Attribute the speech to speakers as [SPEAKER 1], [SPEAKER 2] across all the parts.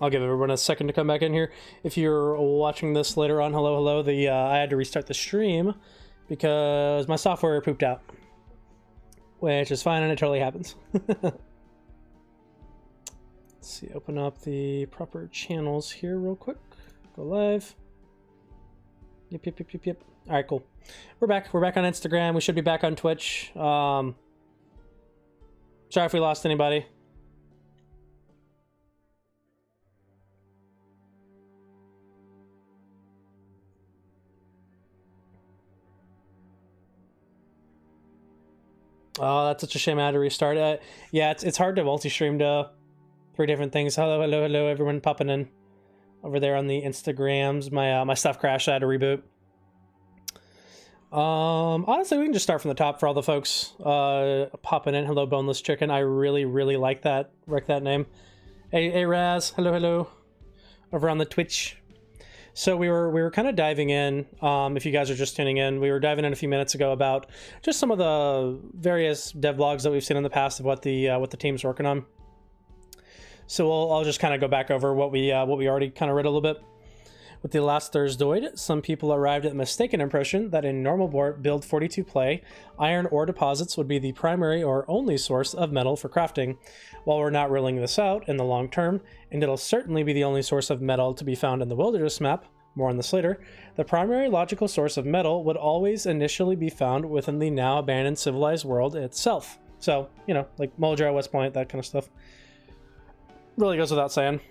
[SPEAKER 1] I'll give everyone a second to come back in here. If you're watching this later on, hello. I had to restart the stream because my software pooped out, which is fine, and it totally happens. Let's see, open up the proper channels here real quick. Go live. Yep. All right, cool. We're back on Instagram. We should be back on Twitch. Sorry if we lost anybody. Oh, that's such a shame I had to restart it. Yeah, it's hard to multi-stream to 3 different things. Hello, everyone popping in over there on the Instagrams. My stuff crashed. I had to reboot. Honestly, we can just start from the top for all the folks popping in. Hello, Boneless Chicken. I really like that name. Hey, Raz. Hello. Over on the Twitch. So we were kind of diving in, if you guys are just tuning in, we were diving in a few minutes ago about just some of the various devlogs that we've seen in the past of what the team's working on. So I'll just kind of go back over what we already kind of read a little bit. With the last Thursdoid, some people arrived at the mistaken impression that in normal build 42 play, iron ore deposits would be the primary or only source of metal for crafting. While we're not ruling this out in the long term, and it'll certainly be the only source of metal to be found in the wilderness map, more on this later, the primary logical source of metal would always initially be found within the now abandoned civilized world itself. So, you know, like Muldrow, West Point, that kind of stuff. Really goes without saying.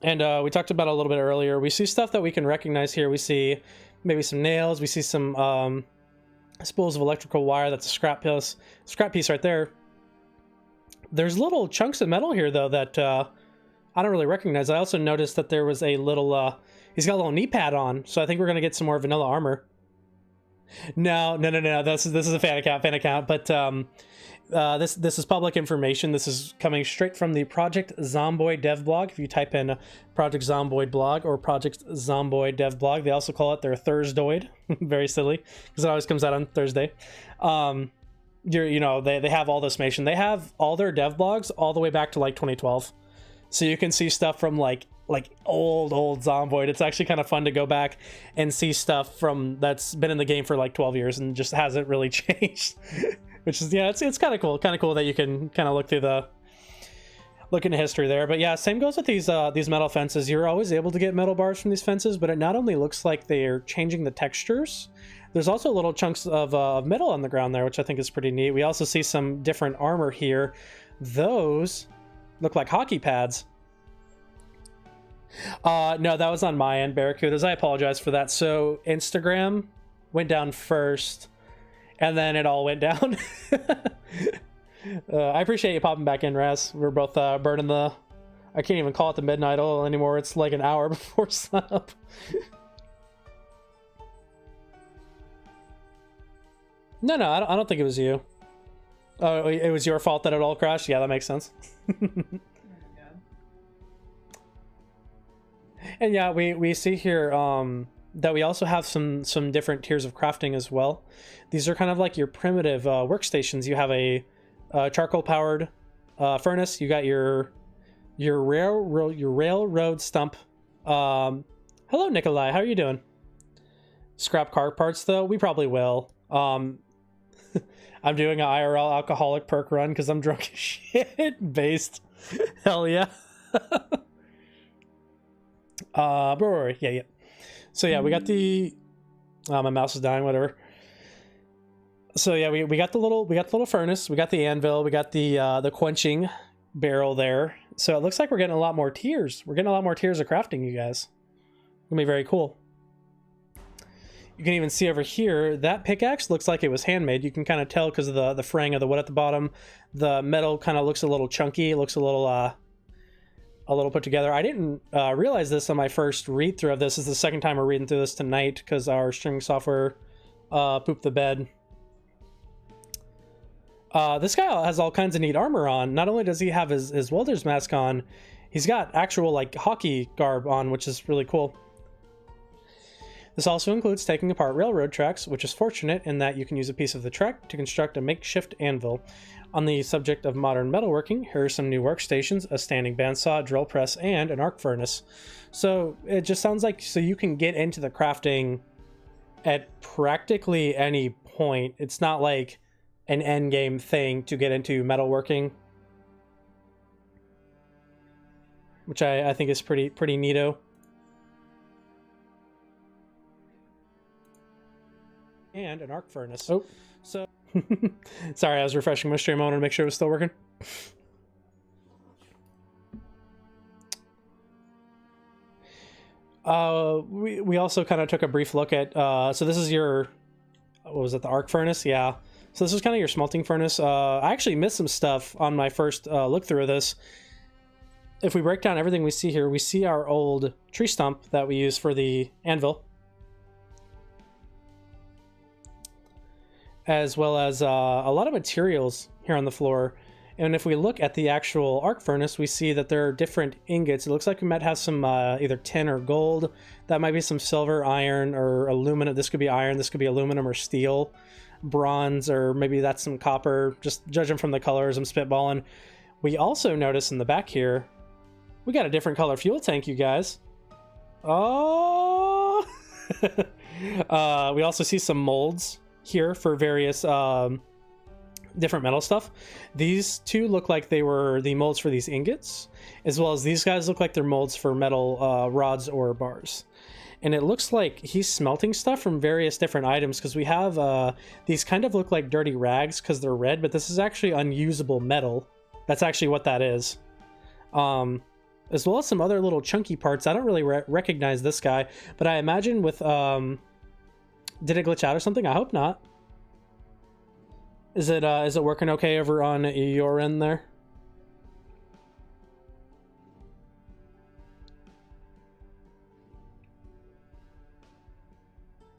[SPEAKER 1] And we talked about it a little bit earlier. We see stuff that we can recognize here. We see maybe some nails. We see some spools of electrical wire. That's a scrap piece right there. There's little chunks of metal here, though, that I don't really recognize. I also noticed that there was a little... he's got a little knee pad on, so I think we're going to get some more vanilla armor. No. This is a fan account, but this is public information. This is coming straight from the Project Zomboid dev blog. If you type in Project Zomboid blog or Project Zomboid dev blog, they also call it their Thursdoid. Very silly, because it always comes out on Thursday. They have all this information. They have all their dev blogs all the way back to like 2012, so you can see stuff from like old Zomboid. It's actually kind of fun to go back and see stuff from that's been in the game for like 12 years and just hasn't really changed. Which is, yeah, it's kind of cool that you can kind of look into history there. But yeah, same goes with these metal fences. You're always able to get metal bars from these fences, but it not only looks like they're changing the textures, there's also little chunks of metal on the ground there, which I think is pretty neat. We also see some different armor here. Those look like hockey pads. No, that was on my end, Barracudas. I apologize for that. So Instagram went down first, and then it all went down. I appreciate you popping back in, Raz. We're both burning the... I can't even call it the midnight oil anymore. It's like an hour before sunup. No, I don't think it was you. Oh, it was your fault that it all crashed? Yeah, that makes sense. And yeah, we see here that we also have some different tiers of crafting as well. These are kind of like your primitive workstations. You have a charcoal powered furnace. You got your railroad stump. Hello, Nikolai. How are you doing? Scrap car parts, though? We probably will. I'm doing an IRL alcoholic perk run because I'm drunk as shit. Based. Hell yeah. Yeah. So yeah, we got the... my mouse is dying, whatever. So yeah, we got the little furnace, we got the anvil, we got the quenching barrel there. So it looks like we're getting a lot more tiers. We're getting a lot more tiers of crafting, you guys. It's gonna be very cool. You can even see over here, that pickaxe looks like it was handmade. You can kind of tell because of the fraying of the wood at the bottom. The metal kind of looks a little chunky. It looks a little put together. I didn't realize this on my first read through of this. This is the second time we're reading through this tonight because our streaming software pooped the bed. This guy has all kinds of neat armor on. Not only does he have his welder's mask on, he's got actual like hockey garb on, which is really cool. This also includes taking apart railroad tracks, which is fortunate in that you can use a piece of the track to construct a makeshift anvil. On the subject of modern metalworking, here are some new workstations, a standing bandsaw, drill press, and an arc furnace. So it just sounds like so you can get into the crafting at practically any point. It's not like an end game thing to get into metalworking, which I think is pretty neato. And an arc furnace. Oh, so sorry, I was refreshing my stream. I wanted to make sure it was still working. We also kind of took a brief look at so this is your, what was it, the arc furnace? Yeah. So this is kind of your smelting furnace. I actually missed some stuff on my first look through of this. If we break down everything we see here, we see our old tree stump that we use for the anvil, as well as a lot of materials here on the floor. And if we look at the actual arc furnace, we see that there are different ingots. It looks like we might have some either tin or gold. That might be some silver, iron, or aluminum. This could be iron, this could be aluminum or steel, bronze, or maybe that's some copper. Just judging from the colors, I'm spitballing. We also notice in the back here, we got a different color fuel tank, you guys. Oh! We also see some molds here for various different metal stuff. These two look like they were the molds for these ingots, as well as these guys look like they're molds for metal rods or bars. And it looks like he's smelting stuff from various different items, because we have these kind of look like dirty rags because they're red, but this is actually unusable metal. That's actually what that is. As well as some other little chunky parts. I don't really recognize this guy, but I imagine with did it glitch out or something? I hope not. Is it working okay over on your end there?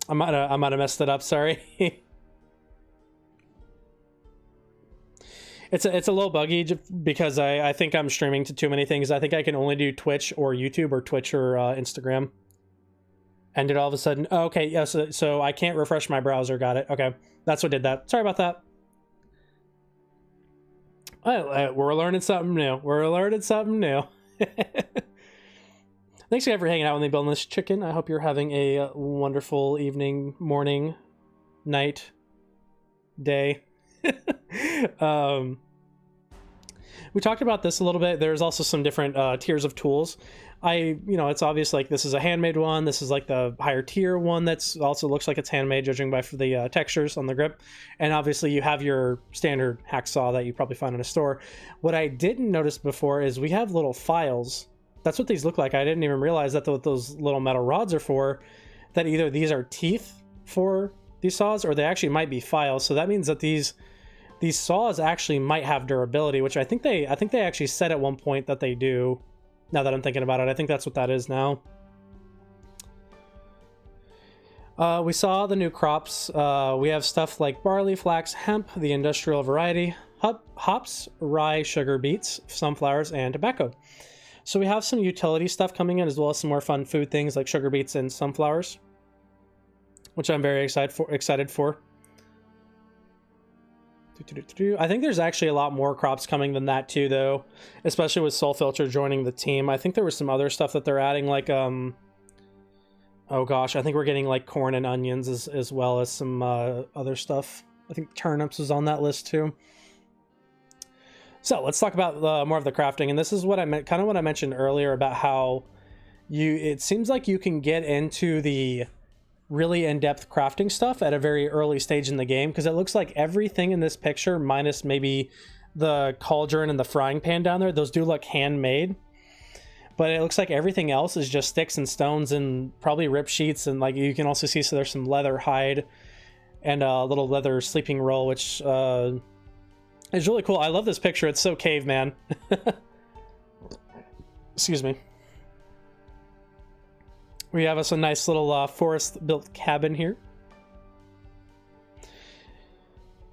[SPEAKER 1] I might have messed it up, sorry. It's a little buggy because I think I'm streaming to too many things. I think I can only do Twitch or YouTube, or Twitch or Instagram. And it all of a sudden, oh, okay, yeah, so I can't refresh my browser. Got it. Okay, that's what did that. Sorry about that. We're learning something new. We're learning something new. Thanks again for hanging out with me, building this chicken. I hope you're having a wonderful evening, morning, night, day. We talked about this a little bit. There's also some different tiers of tools. It's obvious, like this is a handmade one. This is like the higher tier one that's also looks like it's handmade, judging by the textures on the grip. And obviously you have your standard hacksaw that you probably find in a store. What I didn't notice before is we have little files. That's what these look like. I didn't even realize that what those little metal rods are for, that either these are teeth for these saws, or they actually might be files. So that means that these saws actually might have durability, which I think they actually said at one point that they do. Now that I'm thinking about it, I think that's what that is now. We saw the new crops. We have stuff like barley, flax, hemp, the industrial variety, hops, rye, sugar beets, sunflowers, and tobacco. So we have some utility stuff coming in, as well as some more fun food things like sugar beets and sunflowers, which I'm very excited for. I think there's actually a lot more crops coming than that too, though, especially with Soul Filter joining the team. I think there was some other stuff that they're adding, like oh gosh, I think we're getting like corn and onions as well as some other stuff. I think turnips was on that list too. So let's talk about more of the crafting, and this is what I meant, kind of what I mentioned earlier about how it seems like you can get into the really in-depth crafting stuff at a very early stage in the game, because it looks like everything in this picture, minus maybe the cauldron and the frying pan down there, those do look handmade, but it looks like everything else is just sticks and stones and probably rip sheets, and like you can also see, so there's some leather hide and a little leather sleeping roll, which is really cool. I love this picture. It's so caveman. Excuse me. We have us a nice little forest-built cabin here.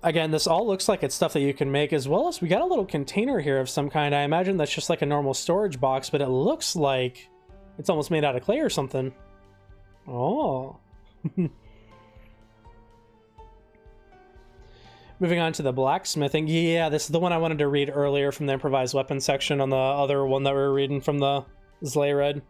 [SPEAKER 1] Again, this all looks like it's stuff that you can make, as well as we got a little container here of some kind. I imagine that's just like a normal storage box, but it looks like it's almost made out of clay or something. Oh, Moving on to the blacksmithing. Yeah, this is the one I wanted to read earlier from the improvised weapon section on the other one that we were reading from the Zlay read.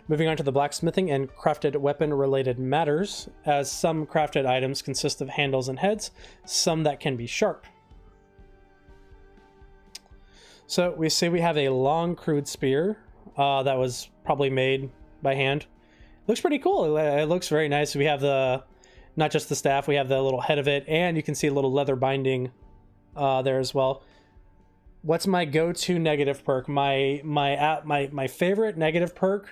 [SPEAKER 1] Moving on to the blacksmithing and crafted weapon related matters, as some crafted items consist of handles and heads, some that can be sharp. So we see we have a long crude spear that was probably made by hand. Looks pretty cool. It looks very nice. We have the, not just the staff, we have the little head of it, and you can see a little leather binding there as well. What's my go-to negative perk? My favorite negative perk,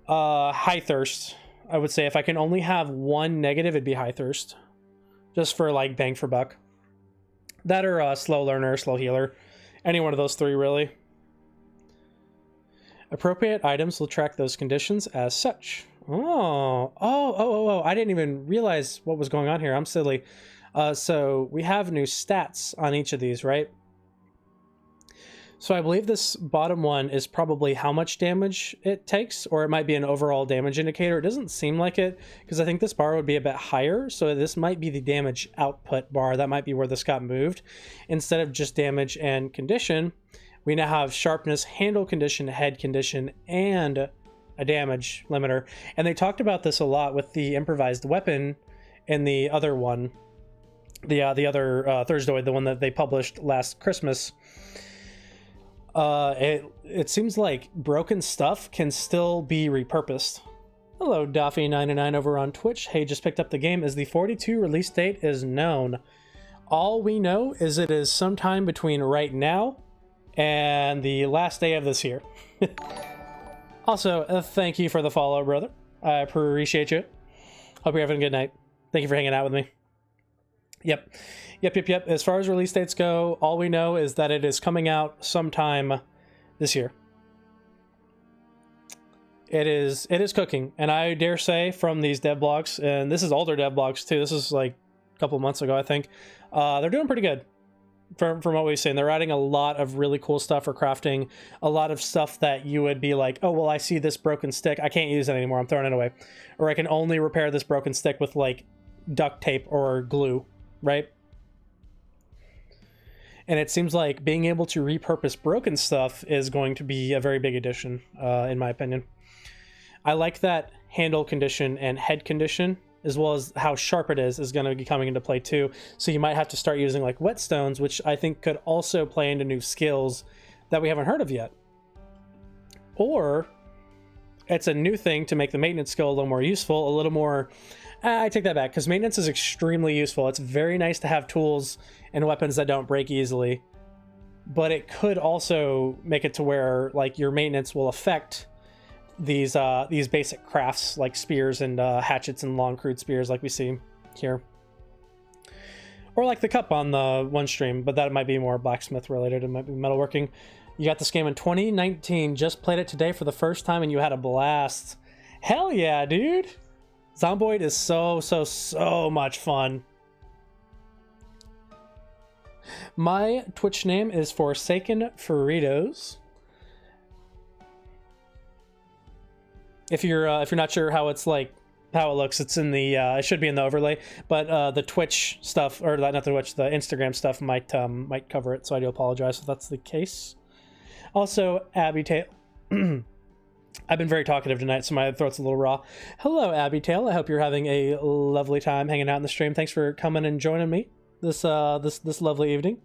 [SPEAKER 1] high thirst. I would say if I can only have one negative, it'd be high thirst, just for like bang for buck. That or slow learner, slow healer, any one of those three really. Appropriate items will track those conditions as such. Oh, I didn't even realize what was going on here. I'm silly. So we have new stats on each of these, right? So I believe this bottom one is probably how much damage it takes, or it might be an overall damage indicator. It doesn't seem like it, because I think this bar would be a bit higher, so this might be the damage output bar. That might be where this got moved. Instead of just damage and condition, we now have sharpness, handle condition, head condition, and a damage limiter. And they talked about this a lot with the improvised weapon in the other one, the other Thursdoid, the one that they published last Christmas. It seems like broken stuff can still be repurposed. Hello, Daffy99 over on Twitch. Hey, just picked up the game. As the 42 release date is known. All we know is it is sometime between right now and the last day of this year. Also, thank you for the follow, brother. I appreciate you. Hope you're having a good night. Thank you for hanging out with me. Yep. As far as release dates go, all we know is that it is coming out sometime this year. It is cooking, and I dare say from these dev blogs, and this is older dev blogs too. This is like a couple months ago, I think. They're doing pretty good. From what we've seen, they're adding a lot of really cool stuff for crafting, a lot of stuff that you would be like, oh, well, I see this broken stick, I can't use it anymore, I'm throwing it away. Or I can only repair this broken stick with like duct tape or glue, right? And it seems like being able to repurpose broken stuff is going to be a very big addition, in my opinion. I like that handle condition and head condition, as well as how sharp it is going to be coming into play too. So you might have to start using like whetstones, which I think could also play into new skills that we haven't heard of yet. Or it's a new thing to make the maintenance skill a little more useful, a little more... I take that back, because maintenance is extremely useful. It's very nice to have tools and weapons that don't break easily, but it could also make it to where like your maintenance will affect these basic crafts like spears and hatchets and long crude spears like we see here, or like the cup on the one stream, but that might be more blacksmith related. It might be metalworking. You got this game in 2019, just played it today for the first time, and you had a blast. Hell yeah, dude. Zomboid is so much fun. My Twitch name is Forsaken Fritos. If you're not sure how it's like, how it looks, it's in the it should be in the overlay, but the Twitch stuff, or not the Twitch, the Instagram stuff might cover it, so I do apologize if that's the case. Also, Abby Tail. I've been very talkative tonight, so my throat's a little raw. Hello, Abby Tail. I hope you're having a lovely time hanging out in the stream. Thanks for coming and joining me this lovely evening.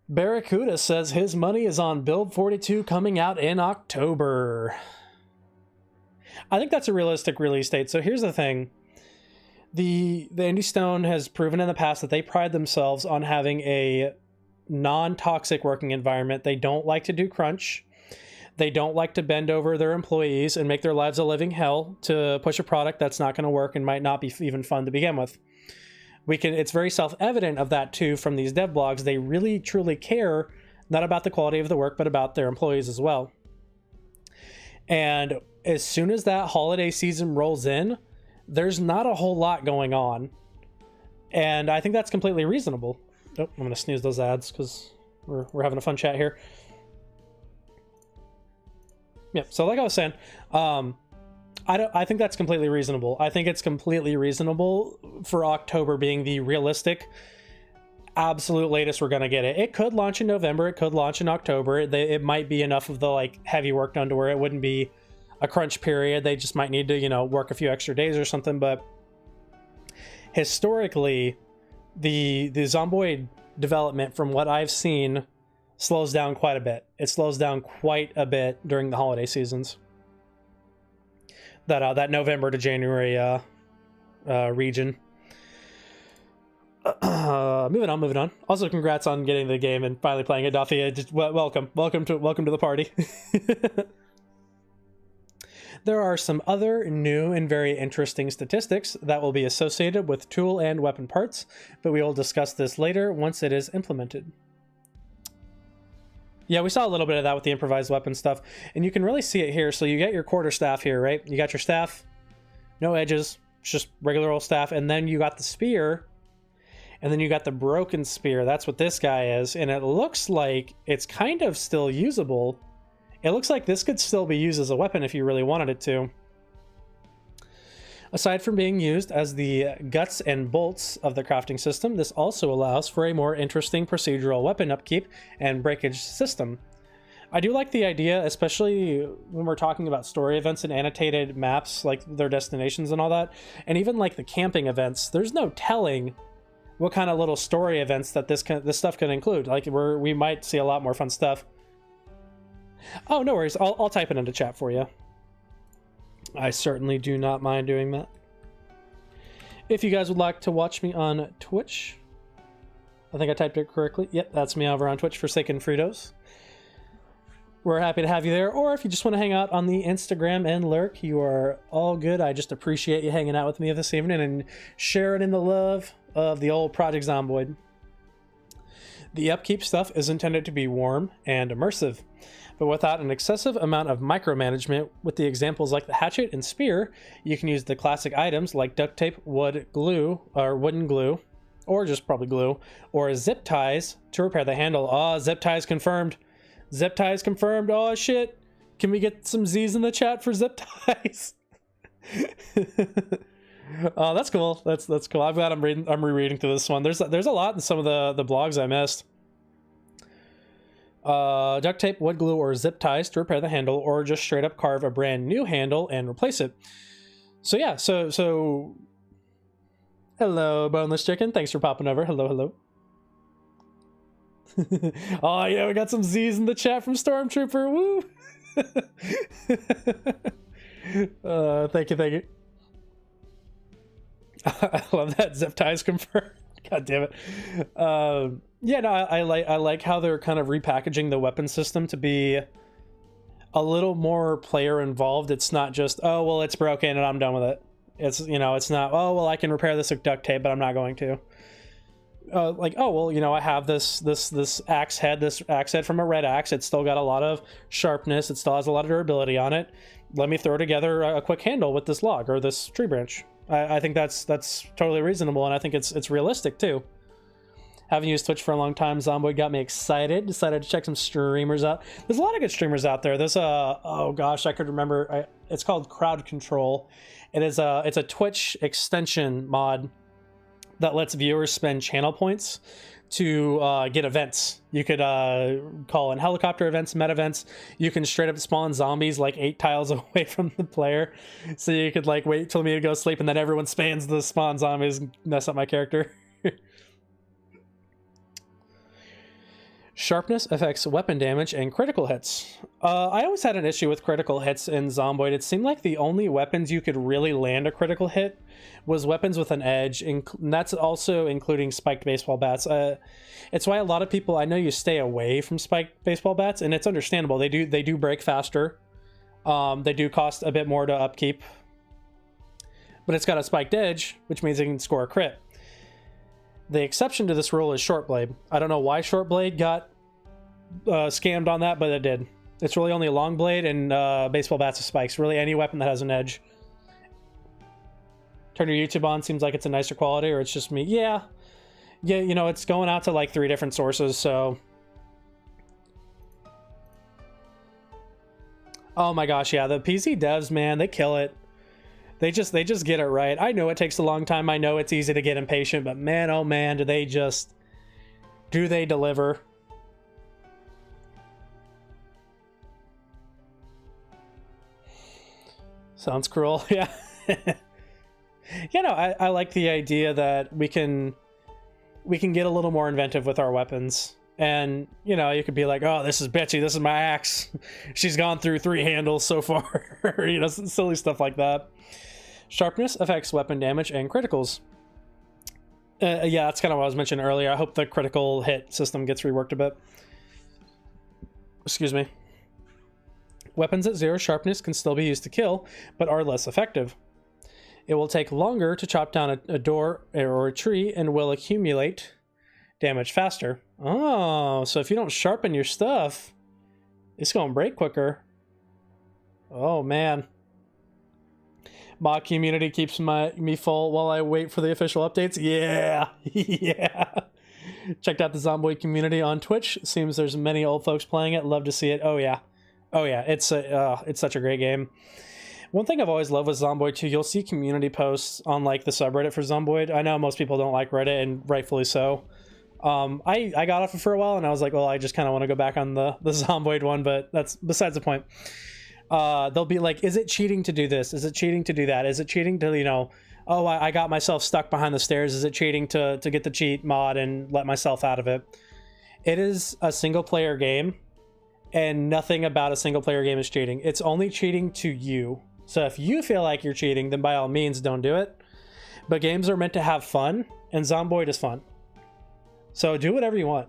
[SPEAKER 1] Barracuda says his money is on Build 42 coming out in October. I think that's a realistic release date. So here's the thing. The Indie Stone has proven in the past that they pride themselves on having a non-toxic working environment. They don't like to do crunch. They don't like to bend over their employees and make their lives a living hell to push a product that's not going to work and might not be even fun to begin with. It's very self-evident of that too from these dev blogs. They really truly care not about the quality of the work, but about their employees as well. And as soon as that holiday season rolls in, there's not a whole lot going on. And I think that's completely reasonable. Oh, I'm going to snooze those ads because we're having a fun chat here. Yeah, so like I was saying, I think that's completely reasonable. I think it's completely reasonable for October being the realistic, absolute latest we're gonna get it. It could launch in November. It could launch in October. It might be enough of the like heavy work done to where it wouldn't be a crunch period. They just might need to, you know, work a few extra days or something. But historically, the Zomboid development, from what I've seen, slows down quite a bit. It slows down quite a bit during the holiday seasons. That November to January region. Moving on. Also, congrats on getting the game and finally playing it, Duffy. Just welcome to the party. There are some other new and very interesting statistics that will be associated with tool and weapon parts, but we will discuss this later once it is implemented. Yeah, we saw a little bit of that with the improvised weapon stuff, and you can really see it here. So you get your quarterstaff here, right? You got your staff, no edges, it's just regular old staff, and then you got the spear, and then you got the broken spear. That's what this guy is, and it looks like it's kind of still usable. It looks like this could still be used as a weapon if you really wanted it to. Aside from being used as the guts and bolts of the crafting system, this also allows for a more interesting procedural weapon upkeep and breakage system. I do like the idea, especially when we're talking about story events and annotated maps, like their destinations and all that, and even like the camping events. There's no telling what kind of little story events that this stuff can include. Like we might see a lot more fun stuff. Oh, no worries. I'll type it into chat for you. I certainly do not mind doing that. If you guys would like to watch me on Twitch, I think I typed it correctly. Yep, that's me over on Twitch, Forsaken Fritos. We're happy to have you there. Or if you just want to hang out on the Instagram and lurk, you are all good. I just appreciate you hanging out with me this evening and sharing in the love of the old Project Zomboid. The upkeep stuff is intended to be warm and immersive, but without an excessive amount of micromanagement. With the examples like the hatchet and spear, you can use the classic items like duct tape, wood glue, or wooden glue, or just probably glue, or zip ties to repair the handle. Oh, zip ties confirmed. Zip ties confirmed. Oh shit. Can we get some Z's in the chat for zip ties? Oh, that's cool. That's cool. I'm glad I'm rereading through this one. There's a lot in some of the blogs I missed. Duct tape, wood glue, or zip ties to repair the handle, or just straight up carve a brand new handle and replace it. So yeah, so hello, Boneless Chicken. Thanks for popping over. Hello. Oh yeah, we got some Z's in the chat from Stormtrooper. Woo! Thank you. I love that. Zip ties confirmed. God damn it. Yeah, no, I like how they're kind of repackaging the weapon system to be a little more player involved. It's not just, oh well, it's broken and I'm done with it. It's, you know, it's not, oh well, I can repair this with duct tape, but I'm not going to. Like, oh well, you know, I have this axe head from a red axe. It's still got a lot of sharpness. It still has a lot of durability on it. Let me throw together a quick handle with this log or this tree branch. I think that's totally reasonable, and I think it's realistic too. Having used Twitch for a long time, Zomboid got me excited. Decided to check some streamers out. There's a lot of good streamers out there. There's oh gosh, I could remember. It's called Crowd Control. It's a Twitch extension mod that lets viewers spend channel points to get events. You could call in helicopter events, meta events. You can straight up spawn zombies like 8 tiles away from the player. So you could like wait till me to go sleep and then everyone spans the spawn zombies and mess up my character. Sharpness affects weapon damage and critical hits. I always had an issue with critical hits in Zomboid. It seemed like the only weapons you could really land a critical hit was weapons with an edge, and that's also including spiked baseball bats. It's why a lot of people, I know, you stay away from spiked baseball bats, and it's understandable. They do break faster. They do cost a bit more to upkeep, but it's got a spiked edge, which means it can score a crit. The exception to this rule is short blade. I don't know why short blade got scammed on that, but it did. It's really only a long blade and baseball bats with spikes. Really, any weapon that has an edge. Turn your YouTube on. Seems like it's a nicer quality, or it's just me. Yeah, you know, it's going out to like 3 different sources, so. Oh my gosh, yeah, the PC devs, man, they kill it. They just get it right. I know it takes a long time. I know it's easy to get impatient, but man, oh man, do they deliver? Sounds cruel. Yeah. You know, I like the idea that we can get a little more inventive with our weapons. And, you know, you could be like, oh, this is bitchy. This is my axe. She's gone through 3 handles so far. You know, silly stuff like that. Sharpness affects weapon damage and criticals. Yeah, that's kind of what I was mentioning earlier. I hope the critical hit system gets reworked a bit. Excuse me. Weapons at 0 sharpness can still be used to kill, but are less effective. It will take longer to chop down a door or a tree and will accumulate damage faster. Oh, so if you don't sharpen your stuff, it's going to break quicker. Oh, man. Mod community keeps me full while I wait for the official updates. Yeah. Yeah. Checked out the Zomboid community on Twitch. Seems there's many old folks playing it. Love to see it. Oh, yeah. Oh, yeah. It's such a great game. One thing I've always loved with Zomboid too, you'll see community posts on like the subreddit for Zomboid. I know most people don't like Reddit, and rightfully so. I got off it for a while, and I was like, well, I just kind of want to go back on the Zomboid one, but that's besides the point. They'll be like, is it cheating to do this? Is it cheating to do that? Is it cheating to, you know, oh, I got myself stuck behind the stairs. Is it cheating to get the cheat mod and let myself out of it? It is a single player game, and nothing about a single player game is cheating. It's only cheating to you. So if you feel like you're cheating, then by all means, don't do it. But games are meant to have fun, and Zomboid is fun. So do whatever you want.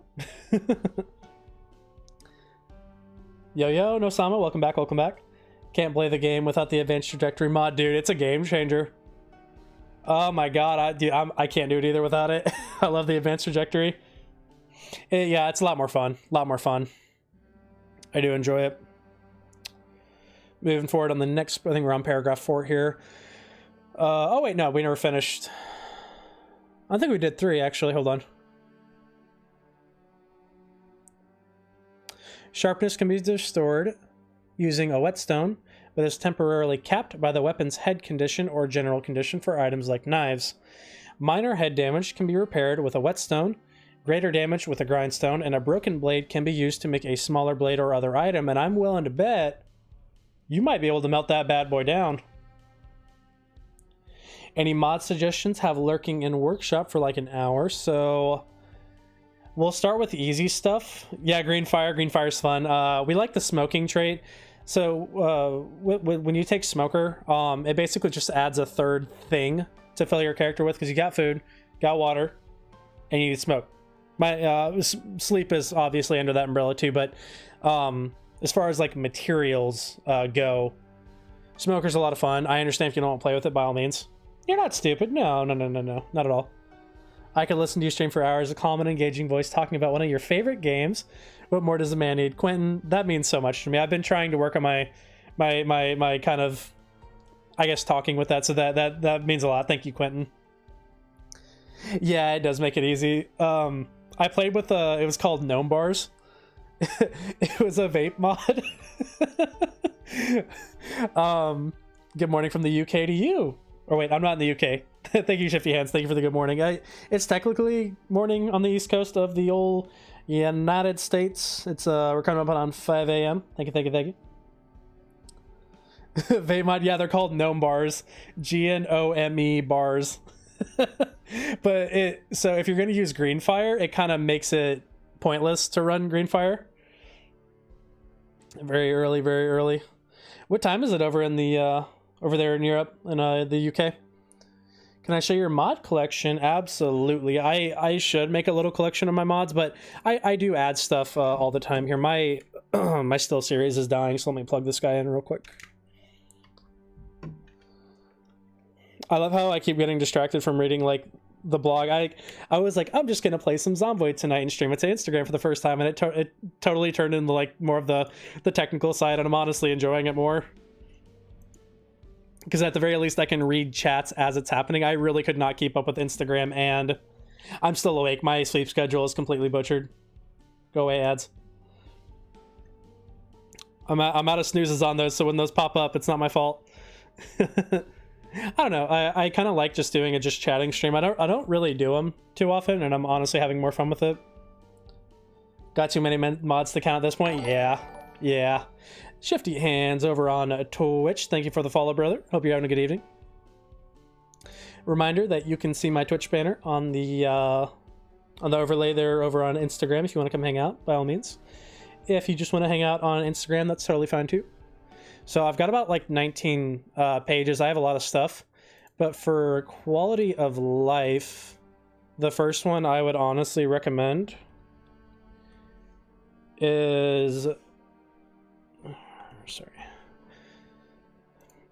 [SPEAKER 1] Yo, Nosama, welcome back, welcome back. Can't play the game without the advanced trajectory mod, dude. It's a game changer. Oh my god, I can't do it either without it. I love the advanced trajectory. Yeah, it's a lot more fun. A lot more fun. I do enjoy it. Moving forward on the next, I think we're on paragraph 4 here. Oh wait, no, we never finished. I think we did 3 actually, hold on. Sharpness can be restored using a whetstone, but is temporarily capped by the weapon's head condition or general condition for items like knives. Minor head damage can be repaired with a whetstone, greater damage with a grindstone, and a broken blade can be used to make a smaller blade or other item, and I'm willing to bet you might be able to melt that bad boy down. Any mod suggestions have lurking in workshop for like an hour, so we'll start with the easy stuff. Yeah, green fire's fun. We like the smoking trait. So when you take smoker, it basically just adds a third thing to fill your character with, because you got food, got water, and you need smoke. My sleep is obviously under that umbrella too, but as far as like materials go, smoker's a lot of fun. I understand if you don't want to play with it, by all means. You're not stupid. No, not at all. I could listen to you stream for hours, a calm and engaging voice talking about one of your favorite games. What more does a man need? Quentin, that means so much to me. I've been trying to work on my kind of, I guess, talking with that, so that means a lot. Thank you, Quentin. Yeah, it does make it easy. I played with it was called Gnome Bars. It was a vape mod. Good morning from the UK to you. Or wait, I'm not in the UK. Thank you, Shifty Hands. Thank you for the good morning. It's technically morning on the east coast of the old United States. It's we're coming up on 5 a.m. Thank you. Vape mod, yeah, they're called Gnome Bars. GNOME bars. But so if you're gonna use green fire, it kind of makes it pointless to run green fire. Very early. What time is it over in the over there in Europe and the UK? Can I show your mod collection? Absolutely. I should make a little collection of my mods, but I do add stuff all the time here. My my still series is dying, so let me plug this guy in real quick. I love how I keep getting distracted from reading like the blog. I was like, I'm just gonna play some Zomboid tonight and stream it to Instagram for the first time, and it totally turned into like more of the technical side, and I'm honestly enjoying it more. Because at the very least I can read chats as it's happening. I really could not keep up with Instagram, and I'm still awake. My sleep schedule is completely butchered. Go away, ads. I'm out of snoozes on those, so when those pop up, it's not my fault. I don't know. I kind of like just doing a just chatting stream. I don't really do them too often, and I'm honestly having more fun with it. Got too many mods to count at this point? Yeah. Shifty Hands over on Twitch. Thank you for the follow, brother. Hope you're having a good evening. Reminder that you can see my Twitch banner on the overlay there over on Instagram if you want to come hang out, by all means. If you just want to hang out on Instagram, that's totally fine too. So I've got about like 19 pages. I have a lot of stuff, but for quality of life, the first one I would honestly recommend is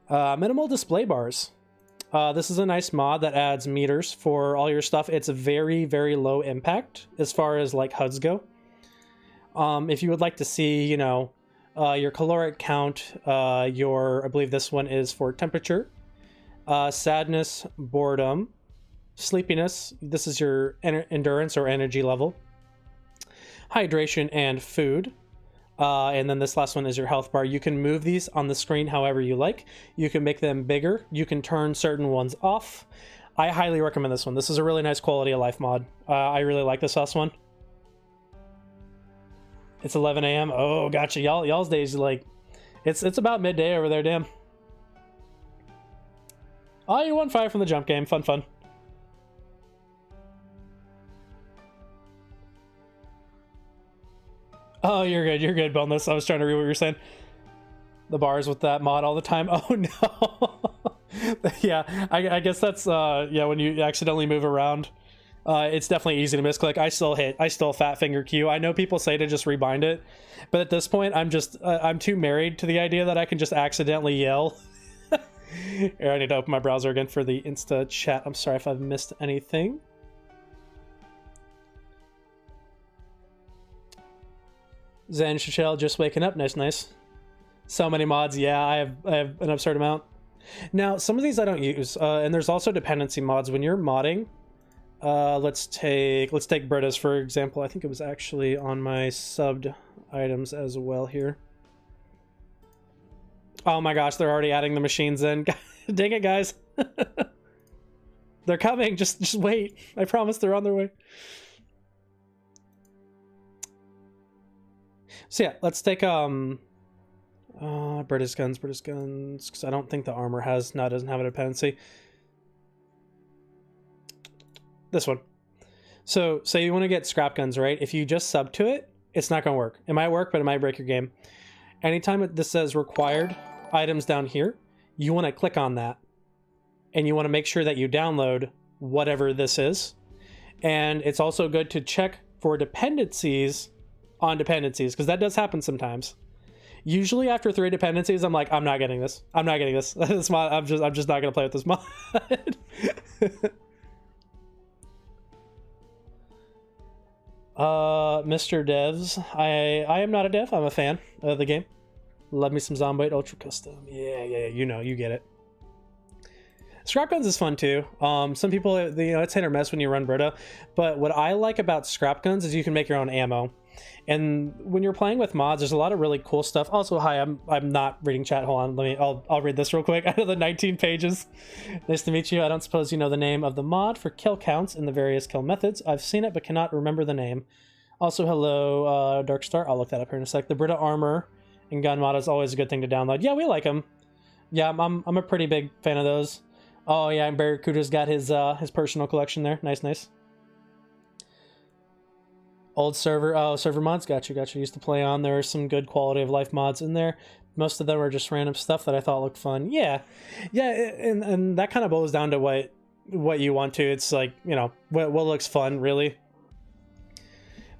[SPEAKER 1] minimal display bars. This is a nice mod that adds meters for all your stuff. It's very, very low impact as far as like HUDs go. If you would like to see, you know, your caloric count, I believe this one is for temperature, sadness, boredom, sleepiness. This is your endurance or energy level, hydration, and food. And then this last one is your health bar. You can move these on the screen however you like. You can make them bigger. You can turn certain ones off. I highly recommend this one. This is a really nice quality of life mod. I really like this last one. It's 11 a.m. Oh, gotcha. Y'all's days like it's about midday over there. Damn. Oh, you won 5 from the jump game. Fun. Oh, you're good, Boneless. I was trying to read what you were saying. The bars with that mod all the time. Oh no. Yeah, I guess that's yeah, when you accidentally move around. It's definitely easy to misclick. I still fat finger Q. I know people say to just rebind it, but at this point, I'm too married to the idea that I can just accidentally yell. Here, I need to open my browser again for the Insta chat. I'm sorry if I've missed anything. Zen Shachel just waking up. Nice. So many mods. Yeah, I have an absurd amount. Now, some of these I don't use, and there's also dependency mods when you're modding. Let's take Britta's for example. I think it was actually on my subbed items as well here. Oh my gosh, they're already adding the machines in. Dang it, guys. They're coming. Just wait. I promise they're on their way. So yeah, let's take British guns, because I don't think the armor doesn't have a dependency. This one. So say you want to get scrap guns, right? If you just sub to it, it's not gonna work. It might work, but it might break your game. Anytime this says required items down here, you want to click on that, and you want to make sure that you download whatever this is. And it's also good to check for dependencies on dependencies, because that does happen sometimes. Usually after 3 dependencies, I'm like, I'm not getting this. This mod, I'm just not gonna play with this mod. Mr. Devs, I am not a dev. I'm a fan of the game. Love me some Zomboid Ultra Custom. Yeah, you get it. Scrap guns is fun too. Some people, it's hit or miss when you run Brita, but what I like about scrap guns is you can make your own ammo. And when you're playing with mods, there's a lot of really cool stuff. Also, hi, I'm not reading chat. Hold on, I'll read this real quick. Out of the 19 pages. Nice to meet you. I don't suppose you know the name of the mod for kill counts and the various kill methods. I've seen it, but cannot remember the name. Also, hello, Darkstar. I'll look that up here in a sec. The Brita armor and gun mod is always a good thing to download. Yeah, we like them. Yeah, I'm a pretty big fan of those. Oh yeah, and Barracuda's got his personal collection there. Nice. Old server. Oh, server mods. Gotcha. Used to play on. There are some good quality of life mods in there. Most of them are just random stuff that I thought looked fun. Yeah, and that kind of boils down to what you want to. It's like, what looks fun, really.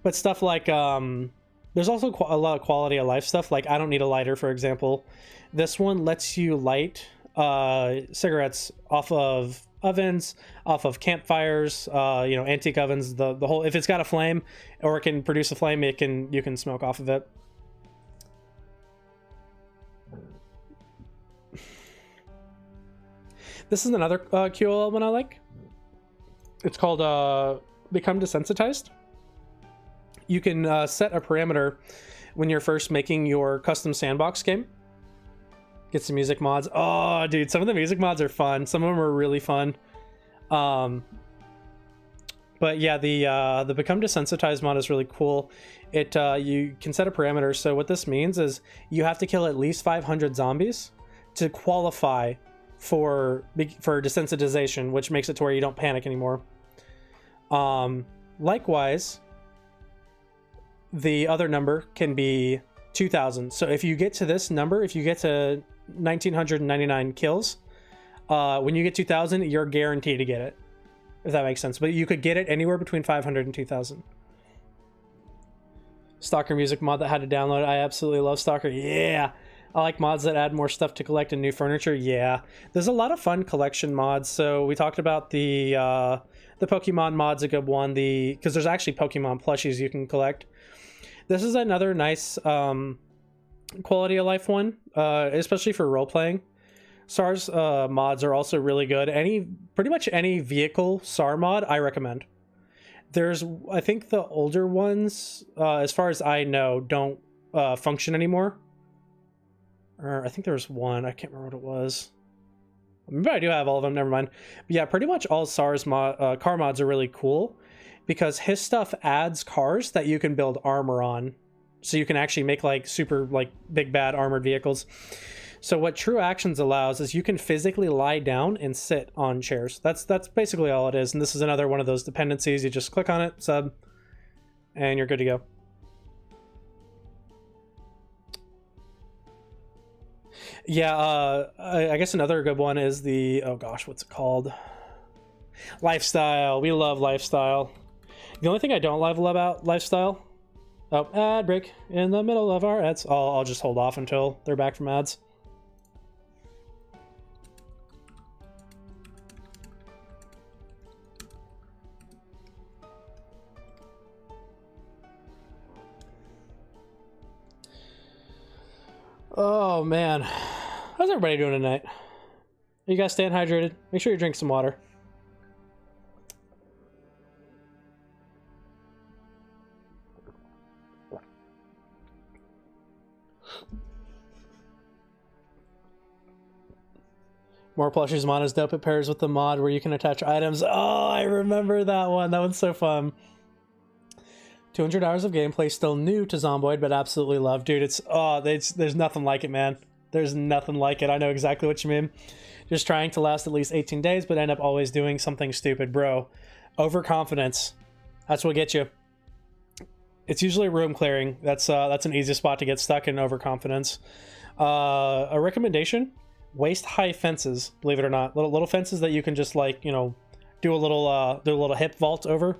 [SPEAKER 1] But stuff like there's also a lot of quality of life stuff. Like I don't need a lighter, for example. This one lets you light cigarettes off of ovens, off of campfires, antique ovens, the whole, if it's got a flame or it can produce a flame, you can smoke off of it. This is another QOL one I like. It's called Become Desensitized. You can set a parameter when you're first making your custom sandbox game. Get some music mods. Oh, dude, some of the music mods are fun. Some of them are really fun. But yeah, the Become Desensitized mod is really cool. It you can set a parameter. So what this means is you have to kill at least 500 zombies to qualify for desensitization, which makes it to where you don't panic anymore. Likewise, the other number can be 2,000. So if you get to this number, if you get to 1,999 kills, when you get 2,000, you're guaranteed to get it, if that makes sense. But you could get it anywhere between 500 and 2,000. Stalker music mod that had to download it. I absolutely love Stalker. Yeah. I like mods that add more stuff to collect and new furniture. Yeah. There's a lot of fun collection mods. So we talked about the Pokemon mod's a good one. Because there's actually Pokemon plushies you can collect. This is another nice quality of life one, especially for role playing. SARS mods are also really good. Pretty much any vehicle SAR mod I recommend. I think the older ones, as far as I know, don't function anymore. Or I think there was one. I can't remember what it was. Maybe I do have all of them. Never mind. But yeah, pretty much all SARS car mods are really cool because his stuff adds cars that you can build armor on. So you can actually make like super like big bad armored vehicles. So what True Actions allows is you can physically lie down and sit on chairs. That's basically all it is. And this is another one of those dependencies. You just click on it, sub, and you're good to go. Yeah, I guess another good one is the, oh gosh, what's it called? Lifestyle. We love Lifestyle. The only thing I don't love about Lifestyle, oh, ad break in the middle of our ads. I'll just hold off until they're back from ads. Oh man, how's everybody doing tonight? You guys staying hydrated? Make sure you drink some water. More Plushies mod is dope. It pairs with the mod where you can attach items. Oh, I remember that one. That one's so fun. 200 hours of gameplay, still new to Zomboid, but absolutely love. Dude, there's nothing like it, man. There's nothing like it. I know exactly what you mean. Just trying to last at least 18 days, but end up always doing something stupid, bro. Overconfidence. That's what gets you. It's usually room clearing. That's an easy spot to get stuck in, overconfidence. A recommendation: waist-high fences. Believe it or not, little fences that you can just like do a little hip vault over.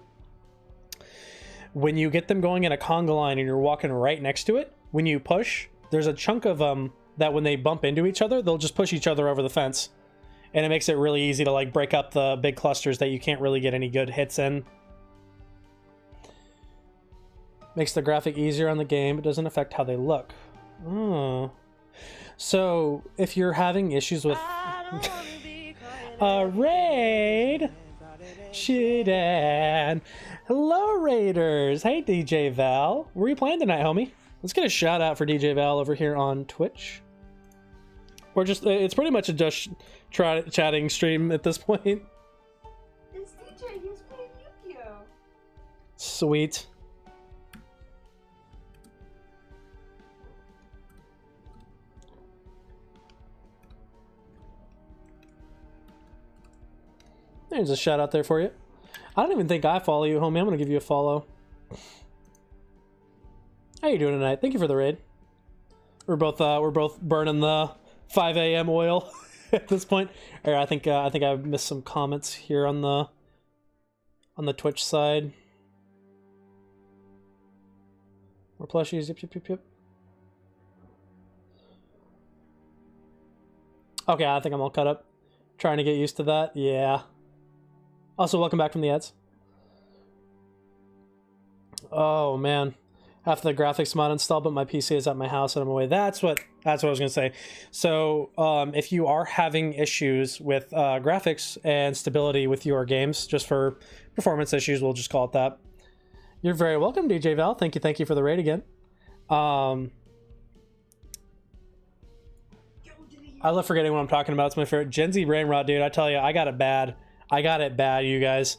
[SPEAKER 1] When you get them going in a conga line and you're walking right next to it, when you push, there's a chunk of them that when they bump into each other, they'll just push each other over the fence. And it makes it really easy to like break up the big clusters that you can't really get any good hits in. Makes the graphic easier on the game, but doesn't affect how they look. Oh. So, if you're having issues with... a raid! Shidan! Hello, Raiders! Hey, DJ Val. Where are you playing tonight, homie? Let's get a shout out for DJ Val over here on Twitch. We're just, it's pretty much a just chatting stream at this point.
[SPEAKER 2] It's DJ, he's playing Yu-Gi-Oh!
[SPEAKER 1] Sweet. There's a shout out there for you. I don't even think I follow you, homie. I'm gonna give you a follow. How you doing tonight? Thank you for the raid. We're both burning the 5 a.m. oil at this point. Or I think I missed some comments here on the Twitch side. More plushies. Yep. Okay, I think I'm all caught up. Trying to get used to that. Yeah. Also, welcome back from the ads. Oh man, half the graphics mod installed, but my PC is at my house and I'm away. That's what I was gonna say. So, if you are having issues with graphics and stability with your games, just for performance issues, we'll just call it that. You're very welcome, DJ Val. Thank you for the raid again.
[SPEAKER 2] Yo, did he
[SPEAKER 1] I love forgetting what I'm talking about. It's my favorite. Gen Z brain rot, dude. I tell you, I got it bad. I got it bad, you guys.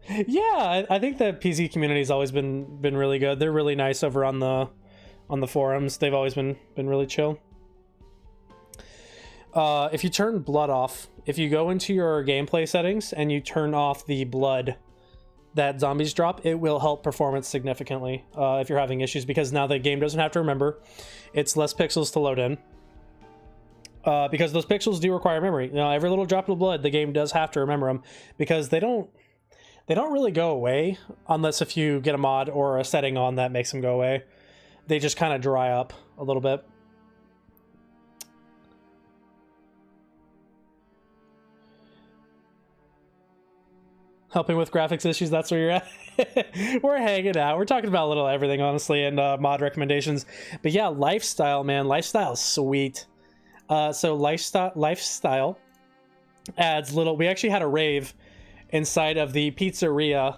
[SPEAKER 1] Yeah, I think the PC community's always been really good. They're really nice over on the forums. They've always been really chill. If you turn blood off, if you go into your gameplay settings and you turn off the blood that zombies drop, it will help performance significantly if you're having issues, because now the game doesn't have to remember. It's less pixels to load in. Because those pixels do require memory. You know, every little drop of blood, the game does have to remember them, because they don't really go away unless if you get a mod or a setting on that makes them go away. They just kind of dry up a little bit. Helping with graphics issues, that's where you're at. We're hanging out. We're talking about a little everything, honestly, and mod recommendations. But yeah, lifestyle, man. Lifestyle is sweet. So lifestyle adds little... We actually had a rave inside of the pizzeria,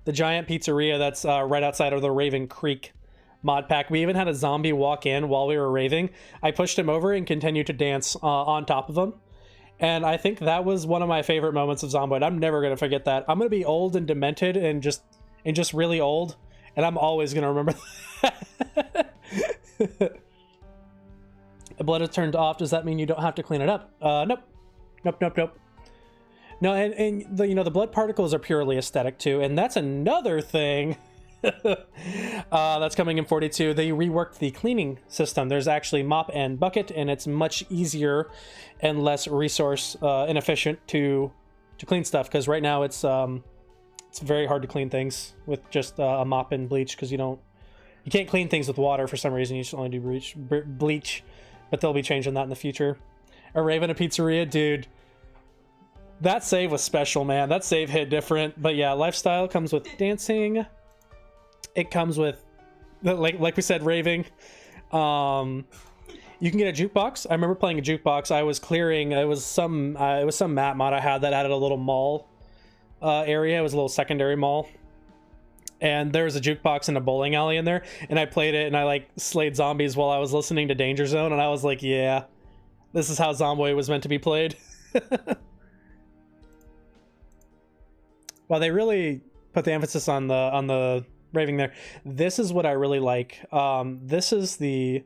[SPEAKER 1] the giant pizzeria that's right outside of the Raven Creek mod pack. We even had a zombie walk in while we were raving. I pushed him over and continued to dance on top of him. And I think that was one of my favorite moments of Zomboid. I'm never going to forget that. I'm going to be old and demented and just really old, and I'm always going to remember that. The blood is turned off. Does that mean you don't have to clean it up? Nope. Nope. No, and the, you know, the blood particles are purely aesthetic too, and that's another thing that's coming in 42. They reworked the cleaning system. There's actually mop and bucket, and it's much easier and less resource inefficient to clean stuff, because right now it's very hard to clean things with just a mop and bleach, because you can't clean things with water for some reason. You should only do bleach, but they'll be changing that in the future. A rave in a pizzeria, dude. That save was special, man. That save hit different. But yeah, lifestyle comes with dancing. It comes with, like we said, raving. You can get a jukebox. I remember playing a jukebox. I was clearing. It was some map mod I had that added a little mall area. It was a little secondary mall, and there was a jukebox in a bowling alley in there. And I played it, and I like slayed zombies while I was listening to Danger Zone. And I was like, yeah, this is how Zomboid was meant to be played. Well, they really put the emphasis on the raving there. This is what I really like. This is the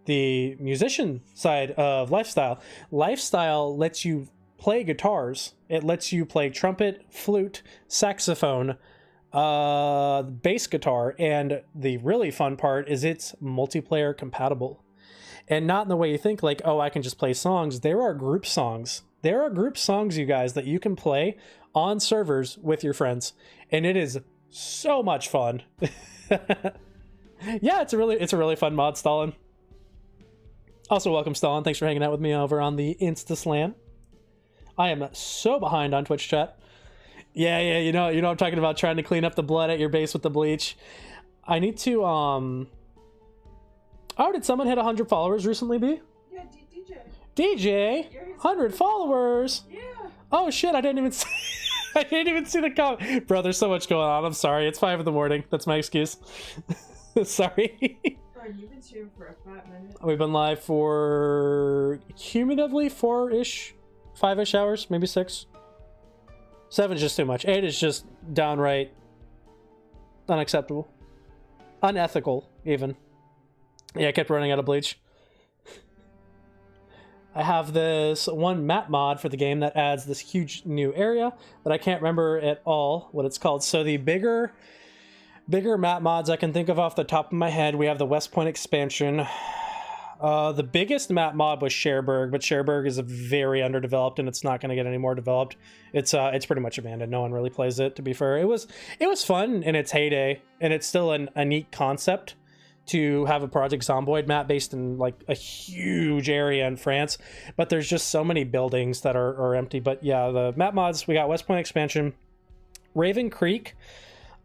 [SPEAKER 1] musician side of lifestyle. Lifestyle lets you play guitars. It lets you play trumpet, flute, saxophone, bass guitar, and the really fun part is it's multiplayer compatible. And not in the way you think, like, oh, I can just play songs. There are group songs. There are group songs, you guys, that you can play on servers with your friends, and it is so much fun. Yeah, it's a really fun mod, Stalin. Also, welcome, Stalin. Thanks for hanging out with me over on the Instaslam. I am so behind on Twitch chat. Yeah, you know I'm talking about, trying to clean up the blood at your base with the bleach. I need to Oh, did someone hit 100 followers recently, B?
[SPEAKER 2] Yeah, DJ.
[SPEAKER 1] DJ? 100 followers?
[SPEAKER 2] Yeah.
[SPEAKER 1] Oh shit, I didn't even see I didn't even see the comment. Bro, there's so much going on. I'm sorry. It's 5 in the morning. That's my excuse. Sorry.
[SPEAKER 2] Bro, you've been streaming for a fat minute.
[SPEAKER 1] We've been live for cumulatively 4-ish, 5-ish hours, maybe 6. 7 is just too much. 8 is just downright unacceptable. Unethical, even. Yeah, I kept running out of bleach. I have this one map mod for the game that adds this huge new area, but I can't remember at all what it's called. So the bigger map mods I can think of off the top of my head, we have the West Point expansion. The biggest map mod was Cherbourg, but Cherbourg is very underdeveloped, and it's not going to get any more developed. It's pretty much abandoned. No one really plays it, to be fair. It was fun in its heyday, and it's still a neat concept to have a Project Zomboid map based in like a huge area in France, but there's just so many buildings that are empty. But yeah, the map mods, we got West Point expansion. Raven Creek,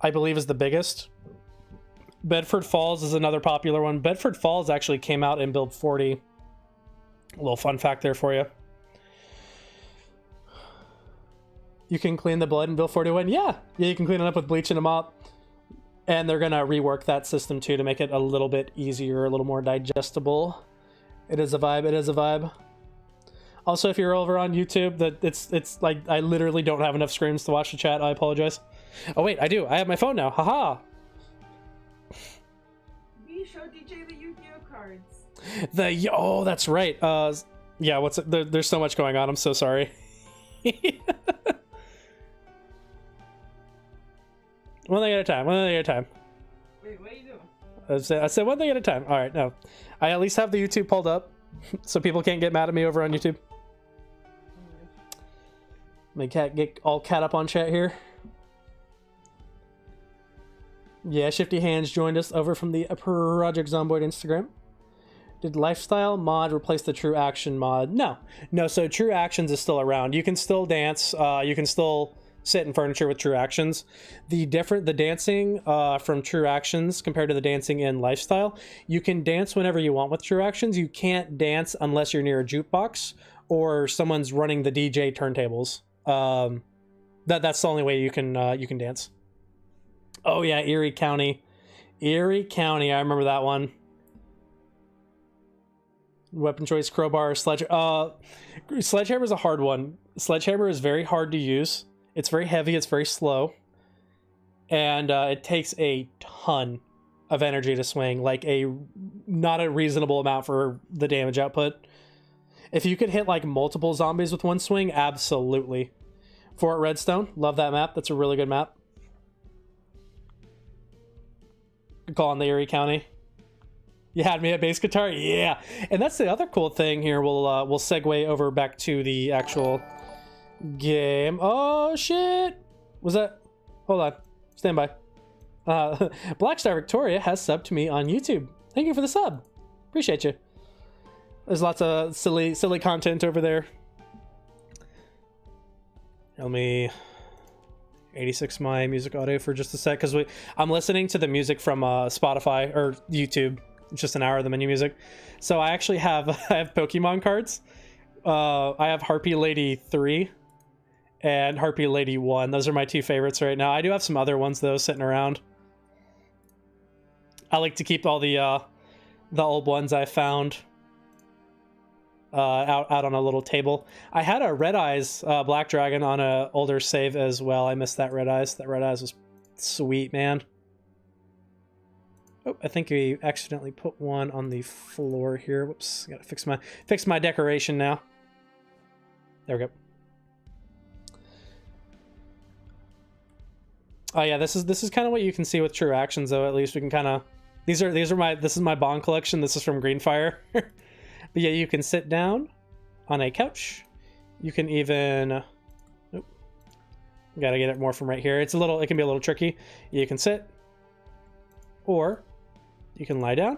[SPEAKER 1] I believe, is the biggest. Bedford Falls is another popular one. Bedford Falls actually came out in build 40. A little fun fact there for you. You can clean the blood in build 41. Yeah, you can clean it up with bleach and a mop. And they're going to rework that system too to make it a little bit easier, a little more digestible. It is a vibe. It is a vibe. Also, if you're over on YouTube, it's like I literally don't have enough screens to watch the chat. I apologize. Oh wait, I do. I have my phone now. Haha.
[SPEAKER 2] We show DJ the Yu-Gi-Oh cards.
[SPEAKER 1] Oh, that's right. Yeah. What's there's so much going on. I'm so sorry. One thing at a time. One thing at a time.
[SPEAKER 2] Wait, what are you doing?
[SPEAKER 1] I said one thing at a time. All right, no. I at least have the YouTube pulled up, so people can't get mad at me over on YouTube. My cat get all cat up on chat here. Yeah, Shifty Hands joined us over from the Project Zomboid Instagram. Did Lifestyle mod replace the True Action mod? No. So True Actions is still around. You can still dance. You can still sit in furniture with True Actions. The dancing from True Actions compared to the dancing in Lifestyle, you can dance whenever you want with True Actions. You can't dance unless you're near a jukebox or someone's running the DJ turntables. That's the only way you can dance. Oh yeah, Erie County, I remember that one. Weapon choice: crowbar, sledgehammer. Sledgehammer is a hard one. Sledgehammer is very hard to use. It's very heavy, it's very slow, and it takes a ton of energy to swing, like not a reasonable amount for the damage output. If you could hit like multiple zombies with one swing, absolutely. Fort Redstone, love that map. That's a really good map. Good call on the Erie County. You had me at bass guitar, yeah. And that's the other cool thing here. We'll segue over back to the actual game. Oh shit, was that? Hold on, stand by. Blackstar Victoria has subbed to me on YouTube. Thank you for the sub, appreciate you. There's lots of silly content over there. Let me 86 my music audio for just a sec, because I'm listening to the music from Spotify or YouTube. It's just an hour of the menu music. So I actually have I have Pokemon cards. I have Harpy Lady 3 and Harpy Lady 1. Those are my two favorites right now. I do have some other ones though sitting around. I like to keep all the old ones I found out on a little table. I had a Red Eyes Black Dragon on a older save as well. I missed that Red Eyes. That Red Eyes was sweet, man. Oh, I think we accidentally put one on the floor here. Whoops, gotta fix my decoration now. There we go. Oh yeah, this is kind of what you can see with True Actions though. At least we can kind of this is my Bond collection. This is from Greenfire. But yeah, you can sit down on a couch. You can even gotta get it more from right here. It can be a little tricky. You can sit, or you can lie down.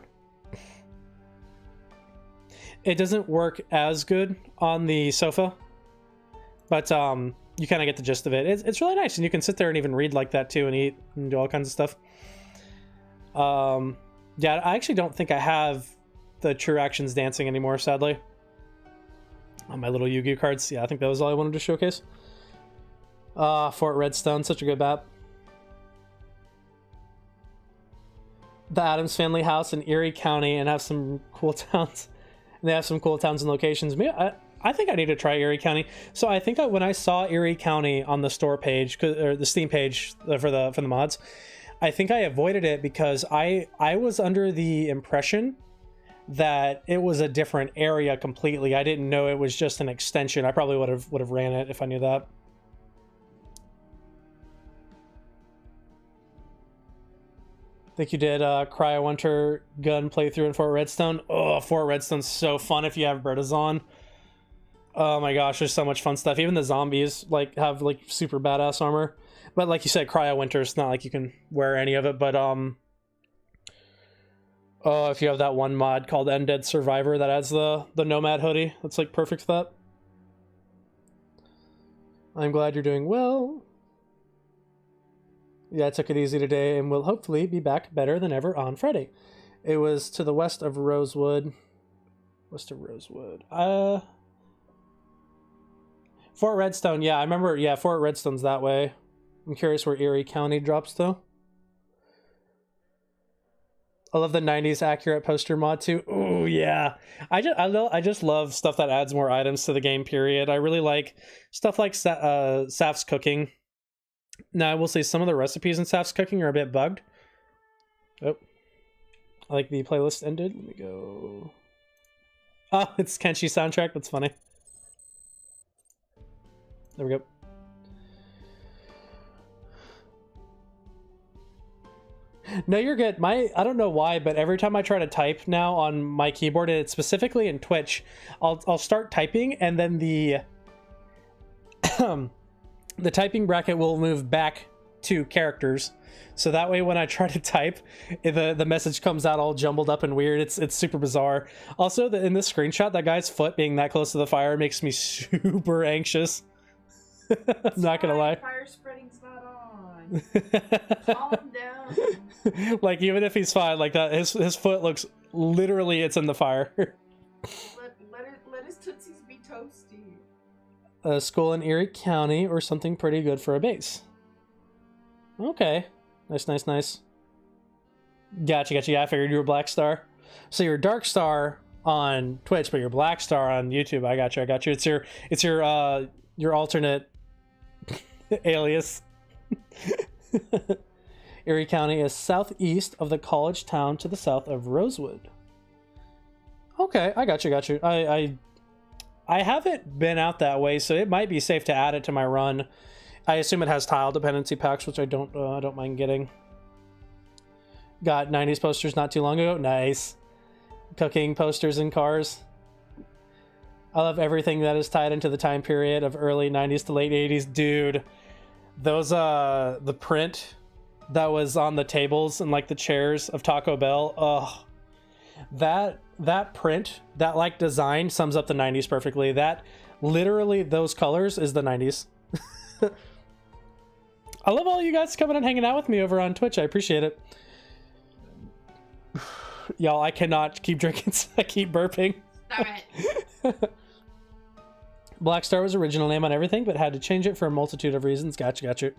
[SPEAKER 1] It doesn't work as good on the sofa, but you kind of get the gist of it. It's really nice, and you can sit there and even read like that too, and eat and do all kinds of stuff. Yeah, I actually don't think I have the True Actions dancing anymore, sadly. On my little Yu-Gi-Oh cards. Yeah, I think that was all I wanted to showcase. Fort Redstone, such a good map. The Addams Family House in Erie County, and have some cool towns. And they have some cool towns and locations. I think I need to try Erie County. So I think when I saw Erie County on the store page, or the Steam page for the mods, I think I avoided it because I was under the impression that it was a different area completely. I didn't know it was just an extension. I probably would have ran it if I knew that. I think you did Cryo Winter gun playthrough in Fort Redstone. Oh, Fort Redstone's so fun if you have Bertas on. Oh my gosh, there's so much fun stuff. Even the zombies have super badass armor. But like you said, Cryo Winter, it's not like you can wear any of it. But if you have that one mod called Undead Survivor that adds the Nomad hoodie, that's like perfect for that. I'm glad you're doing well. Yeah, I took it easy today and will hopefully be back better than ever on Friday. It was to the west of Rosewood. West of Rosewood. Fort Redstone, yeah, I remember, yeah, Fort Redstone's that way. I'm curious where Erie County drops, though. I love the 90s accurate poster mod too. Oh yeah. I just love stuff that adds more items to the game, period. I really like stuff like Saf's cooking. Now I will say some of the recipes in Saf's cooking are a bit bugged. Oh. I like the playlist ended. Let me go. Oh, it's Kenshi soundtrack. That's funny. There we go. No, you're good. I don't know why, but every time I try to type now on my keyboard, and it's specifically in Twitch, I'll start typing, and then the the typing bracket will move back to characters. So that way when I try to type, the message comes out all jumbled up and weird. It's super bizarre. Also, in this screenshot, that guy's foot being that close to the fire makes me super anxious. I'm not gonna lie.
[SPEAKER 2] Fire spreading's not on. Calm down.
[SPEAKER 1] Like, even if he's fine, like that, his foot looks literally it's in the fire.
[SPEAKER 2] Let his tootsies be toasty.
[SPEAKER 1] A school in Erie County or something pretty good for a base. Okay. Nice. Gotcha. Yeah, I figured you were Black Star. So you're Dark Star on Twitch, but you're Black Star on YouTube. I got you. It's your alternate alias. Erie County is southeast of the college town to the south of Rosewood. Okay, I got you. I haven't been out that way, so it might be safe to add it to my run. I assume it has tile dependency packs, which I don't mind getting. Got 90s posters not too long ago. Nice. Cooking posters in cars. I love everything that is tied into the time period of early 90s to late 80s. Dude, those the print that was on the tables and like the chairs of Taco Bell. Oh, that print, that like design sums up the 90s perfectly. That literally those colors is the 90s. I love all you guys coming and hanging out with me over on Twitch. I appreciate it. Y'all, I cannot keep drinking. I keep burping.
[SPEAKER 2] Stop it.
[SPEAKER 1] Black Star was original name on everything, but had to change it for a multitude of reasons. Gotcha.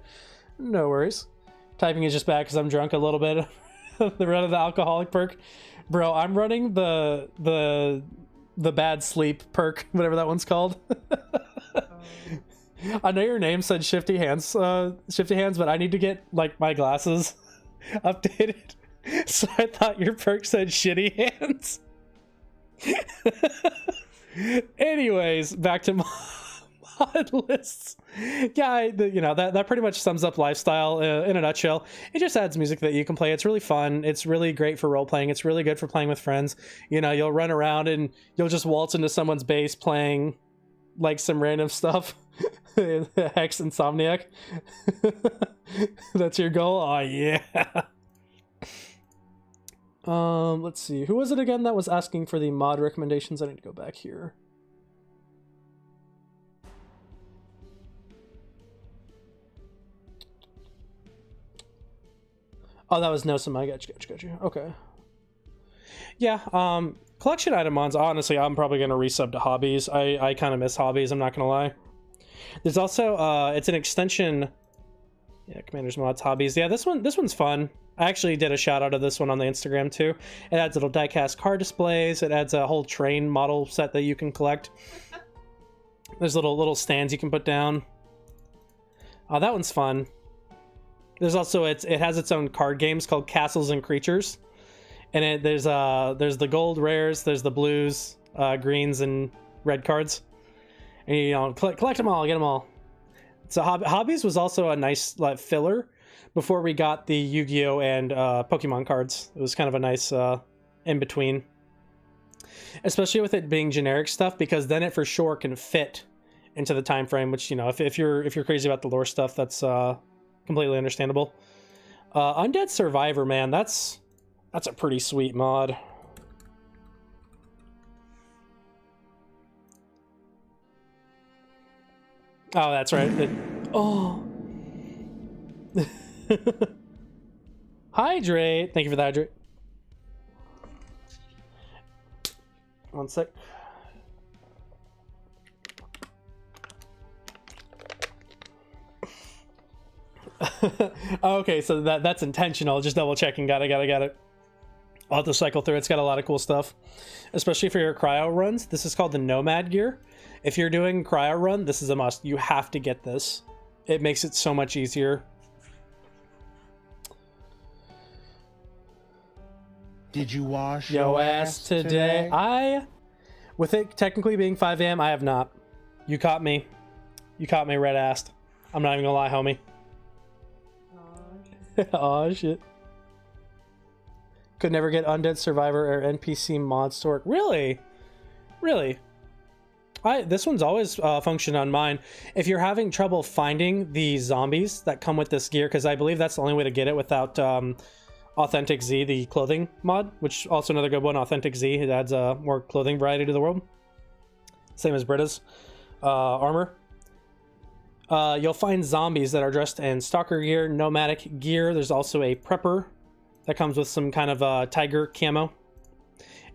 [SPEAKER 1] No worries. Typing is just bad because I'm drunk a little bit. The run of the alcoholic perk. Bro, I'm running the bad sleep perk, whatever that one's called. I know your name said Shifty Hands, but I need to get like my glasses updated. So I thought your perk said Shitty Hands. Anyways, back to mod lists. Yeah, that pretty much sums up lifestyle in a nutshell. It just adds music that you can play. It's really fun. It's really great for role playing. It's really good for playing with friends. You'll run around and you'll just waltz into someone's base playing like some random stuff. Hex Insomniac. That's your goal? Oh yeah. Let's see. Who was it again that was asking for the mod recommendations? I need to go back here. Oh, that was Nosum. I got you. Okay. Yeah, collection item mods, honestly, I'm probably going to resub to hobbies. I kind of miss hobbies, I'm not going to lie. There's also, it's an extension. Yeah, Commander's Mods Hobbies. Yeah, this one's fun. I actually did a shout out of this one on the Instagram too. It adds little diecast car displays. It adds a whole train model set that you can collect. There's little stands you can put down. Oh, that one's fun. There's also it has its own card games called Castles and Creatures, and there's the gold rares, there's the blues, greens, and red cards, and collect them all, get them all. So hobbies was also a nice filler before we got the Yu-Gi-Oh and Pokemon cards. It was kind of a nice in between, especially with it being generic stuff, because then it for sure can fit into the time frame. Which if you're crazy about the lore stuff, that's completely understandable. Undead Survivor, man, that's a pretty sweet mod. Oh, that's right. Oh. Hydrate. Thank you for the hydrate. One sec. Okay, so that's intentional. Just double checking. Got it. I'll have to cycle through. It's got a lot of cool stuff, especially for your cryo runs. This is called the Nomad gear. If you're doing cryo run, this is a must. You have to get this. It makes it so much easier.
[SPEAKER 3] Did you wash
[SPEAKER 1] Yo ass today? With it technically being 5 a.m., I have not. You caught me. You caught me red-assed. I'm not even gonna lie, homie. Aw, shit. Could never get Undead Survivor or NPC mods to work. Really? Really? This one's always functioned on mine. If you're having trouble finding the zombies that come with this gear, because I believe that's the only way to get it without Authentic Z, the clothing mod, which also another good one, Authentic Z. It adds more clothing variety to the world. Same as Britta's armor. You'll find zombies that are dressed in stalker gear, nomadic gear. There's also a prepper that comes with some kind of tiger camo.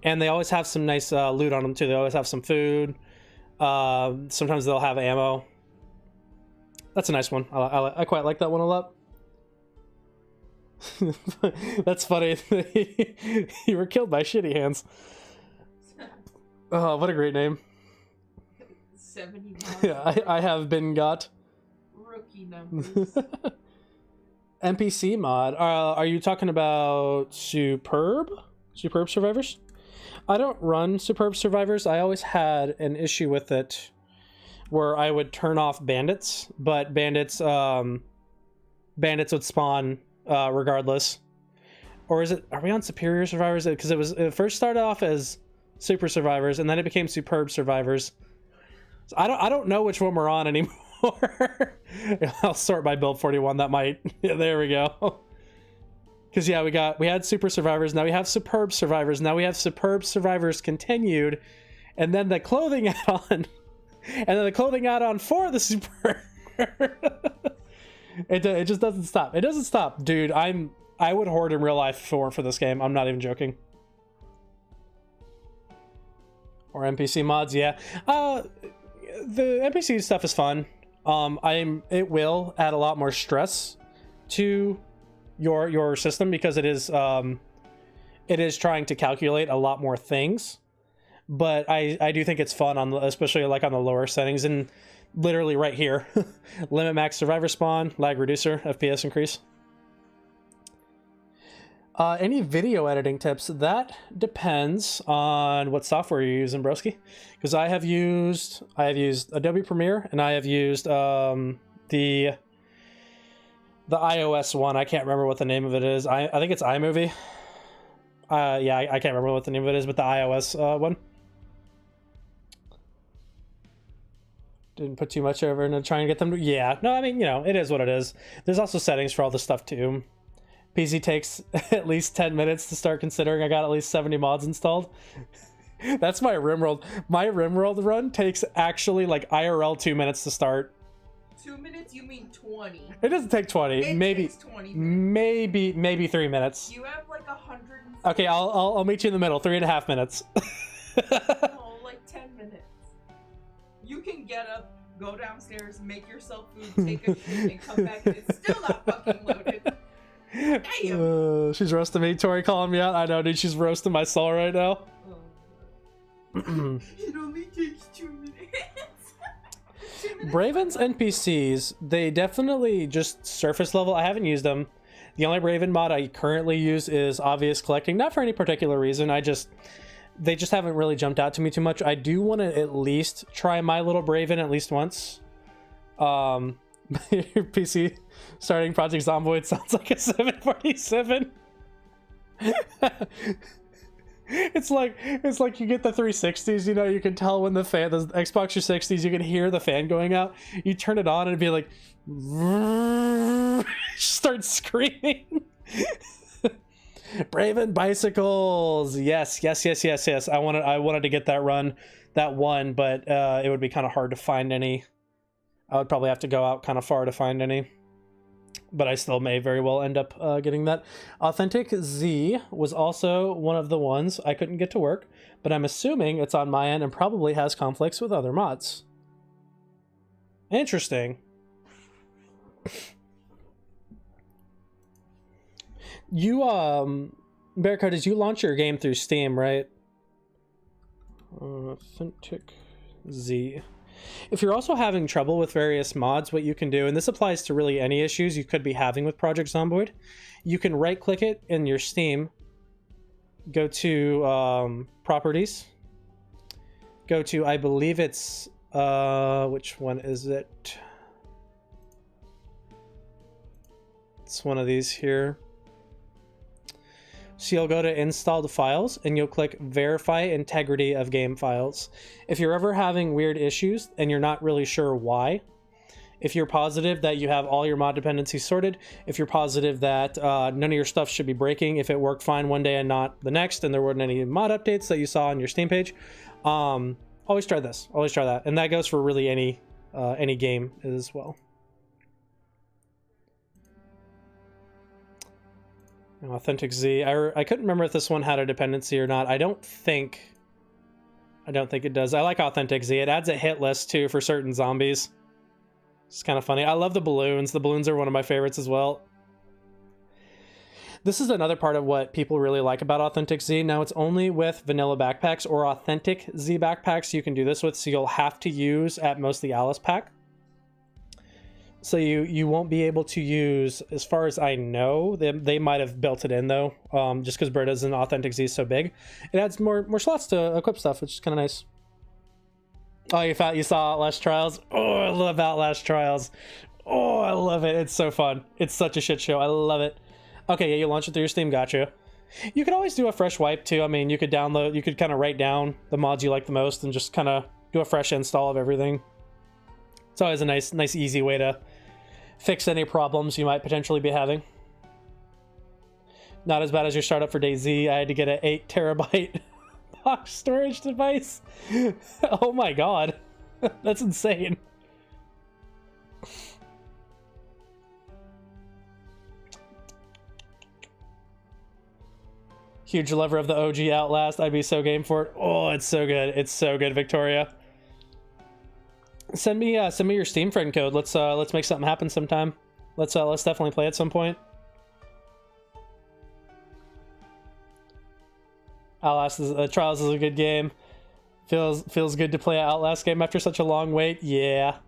[SPEAKER 1] And they always have some nice loot on them too. They always have some food. Sometimes they'll have ammo. That's a nice one. I quite like that one a lot. That's funny. You were killed by shitty hands. Oh, what a great name.
[SPEAKER 2] 70
[SPEAKER 1] Yeah, I have been got.
[SPEAKER 2] Rookie numbers.
[SPEAKER 1] NPC mod. Are you talking about Superb Survivors? I don't run Superb Survivors. I always had an issue with it where I would turn off bandits, but bandits would spawn regardless. Or is it? Are we on Superior Survivors? Because it first started off as Super Survivors, and then it became Superb Survivors. So I don't know which one we're on anymore. I'll sort by build 41. That might. Yeah, there we go. Because yeah, we had Super Survivors. Now we have Superb Survivors. Now we have Superb Survivors Continued, and then the clothing add-on, and then the clothing add-on for the Superb. It just doesn't stop. It doesn't stop, dude. I would hoard in real life for this game. I'm not even joking. Or NPC mods, yeah. The NPC stuff is fun. It will add a lot more stress to your system because it is trying to calculate a lot more things. But I do think it's fun especially like on the lower settings, and literally right here. Limit max survivor spawn, lag reducer, FPS increase. Any video editing tips? That depends on what software you're using, broski. Because I have used Adobe Premiere, and I have used the iOS one. I can't remember what the name of it is. I think it's iMovie. Yeah, I can't remember what the name of it is, but the iOS one. Didn't put too much over into trying to get them to... Yeah, no, I mean, you know, it is what it is. There's also settings for all this stuff too. PC takes at least 10 minutes to start, considering I got at least 70 mods installed. That's my RimWorld. My RimWorld run takes actually like IRL 2 minutes to start.
[SPEAKER 2] 2 minutes? You mean 20?
[SPEAKER 1] It doesn't take 20.
[SPEAKER 2] It
[SPEAKER 1] maybe
[SPEAKER 2] takes 20 minutes.
[SPEAKER 1] maybe 3 minutes.
[SPEAKER 2] You have like 100.
[SPEAKER 1] Okay, I'll meet you in the middle. 3.5 minutes.
[SPEAKER 2] No, like 10 minutes. You can get up, go downstairs, make yourself food, take a shit, and come back, and it's still not fucking loaded. Damn.
[SPEAKER 1] She's roasting me. Tori calling me out. I know, dude. She's roasting my soul right now.
[SPEAKER 2] Oh, it only takes 2 minutes. 2 minutes.
[SPEAKER 1] Braven's NPCs, they definitely just surface level. I haven't used them. The only Braven mod I currently use is Obvious Collecting. Not for any particular reason. They just haven't really jumped out to me too much. I do want to at least try my little Braven at least once. Your PC starting Project Zomboid sounds like a 747. It's like you get the 360s, you know, you can tell when the Xbox 360s, you can hear the fan going out. You turn it on and it'd be like start screaming. Braven bicycles. Yes. I wanted to get that one, but it would be kind of hard to find any. I would probably have to go out kind of far to find any, but I still may very well end up getting that. Authentic Z was also one of the ones I couldn't get to work, but I'm assuming it's on my end and probably has conflicts with other mods. Interesting. You Bearco, did you launch your game through Steam, right? Authentic Z. If you're also having trouble with various mods, what you can do, and this applies to really any issues you could be having with Project Zomboid, you can right-click it in your Steam, go to Properties, go to, I believe it's, which one is it? It's one of these here. So you'll go to install the files and you'll click verify integrity of game files. If you're ever having weird issues and you're not really sure why, if you're positive that you have all your mod dependencies sorted, if you're positive that none of your stuff should be breaking, if it worked fine one day and not the next, and there weren't any mod updates that you saw on your Steam page, always try this, always try that. And that goes for really any game as well. Authentic Z. I couldn't remember if this one had a dependency or not. I don't think it does. I like Authentic Z. It adds a hit list too for certain zombies. It's kind of funny. I love the balloons. The balloons are one of my favorites as well. This is another part of what people really like about Authentic Z. Now it's only with vanilla backpacks or Authentic Z backpacks you can do this with, so you'll have to use at most the Alice pack. So you won't be able to use, as far as I know, they might have built it in though, just because Berta's and Authentic Z is so big. It adds more slots to equip stuff, which is kind of nice. Oh, you saw Outlast Trials? Oh, I love Outlast Trials. Oh, I love it. It's so fun. It's such a shit show. I love it. Okay, yeah, you launch it through your Steam, gotcha. You could always do a fresh wipe too. I mean, you could kind of write down the mods you like the most and just kind of do a fresh install of everything. It's always a nice easy way to fix any problems you might potentially be having. Not as bad as your startup for DayZ. I had to get an 8 terabyte box storage device. Oh my god. That's insane. Huge lover of the OG Outlast. I'd be so game for it. Oh, it's so good. It's so good, Victoria. Send me your Steam friend code. Let's make something happen sometime. Let's definitely play at some point. Outlast Trials is a good game. Feels good to play an Outlast game after such a long wait. Yeah,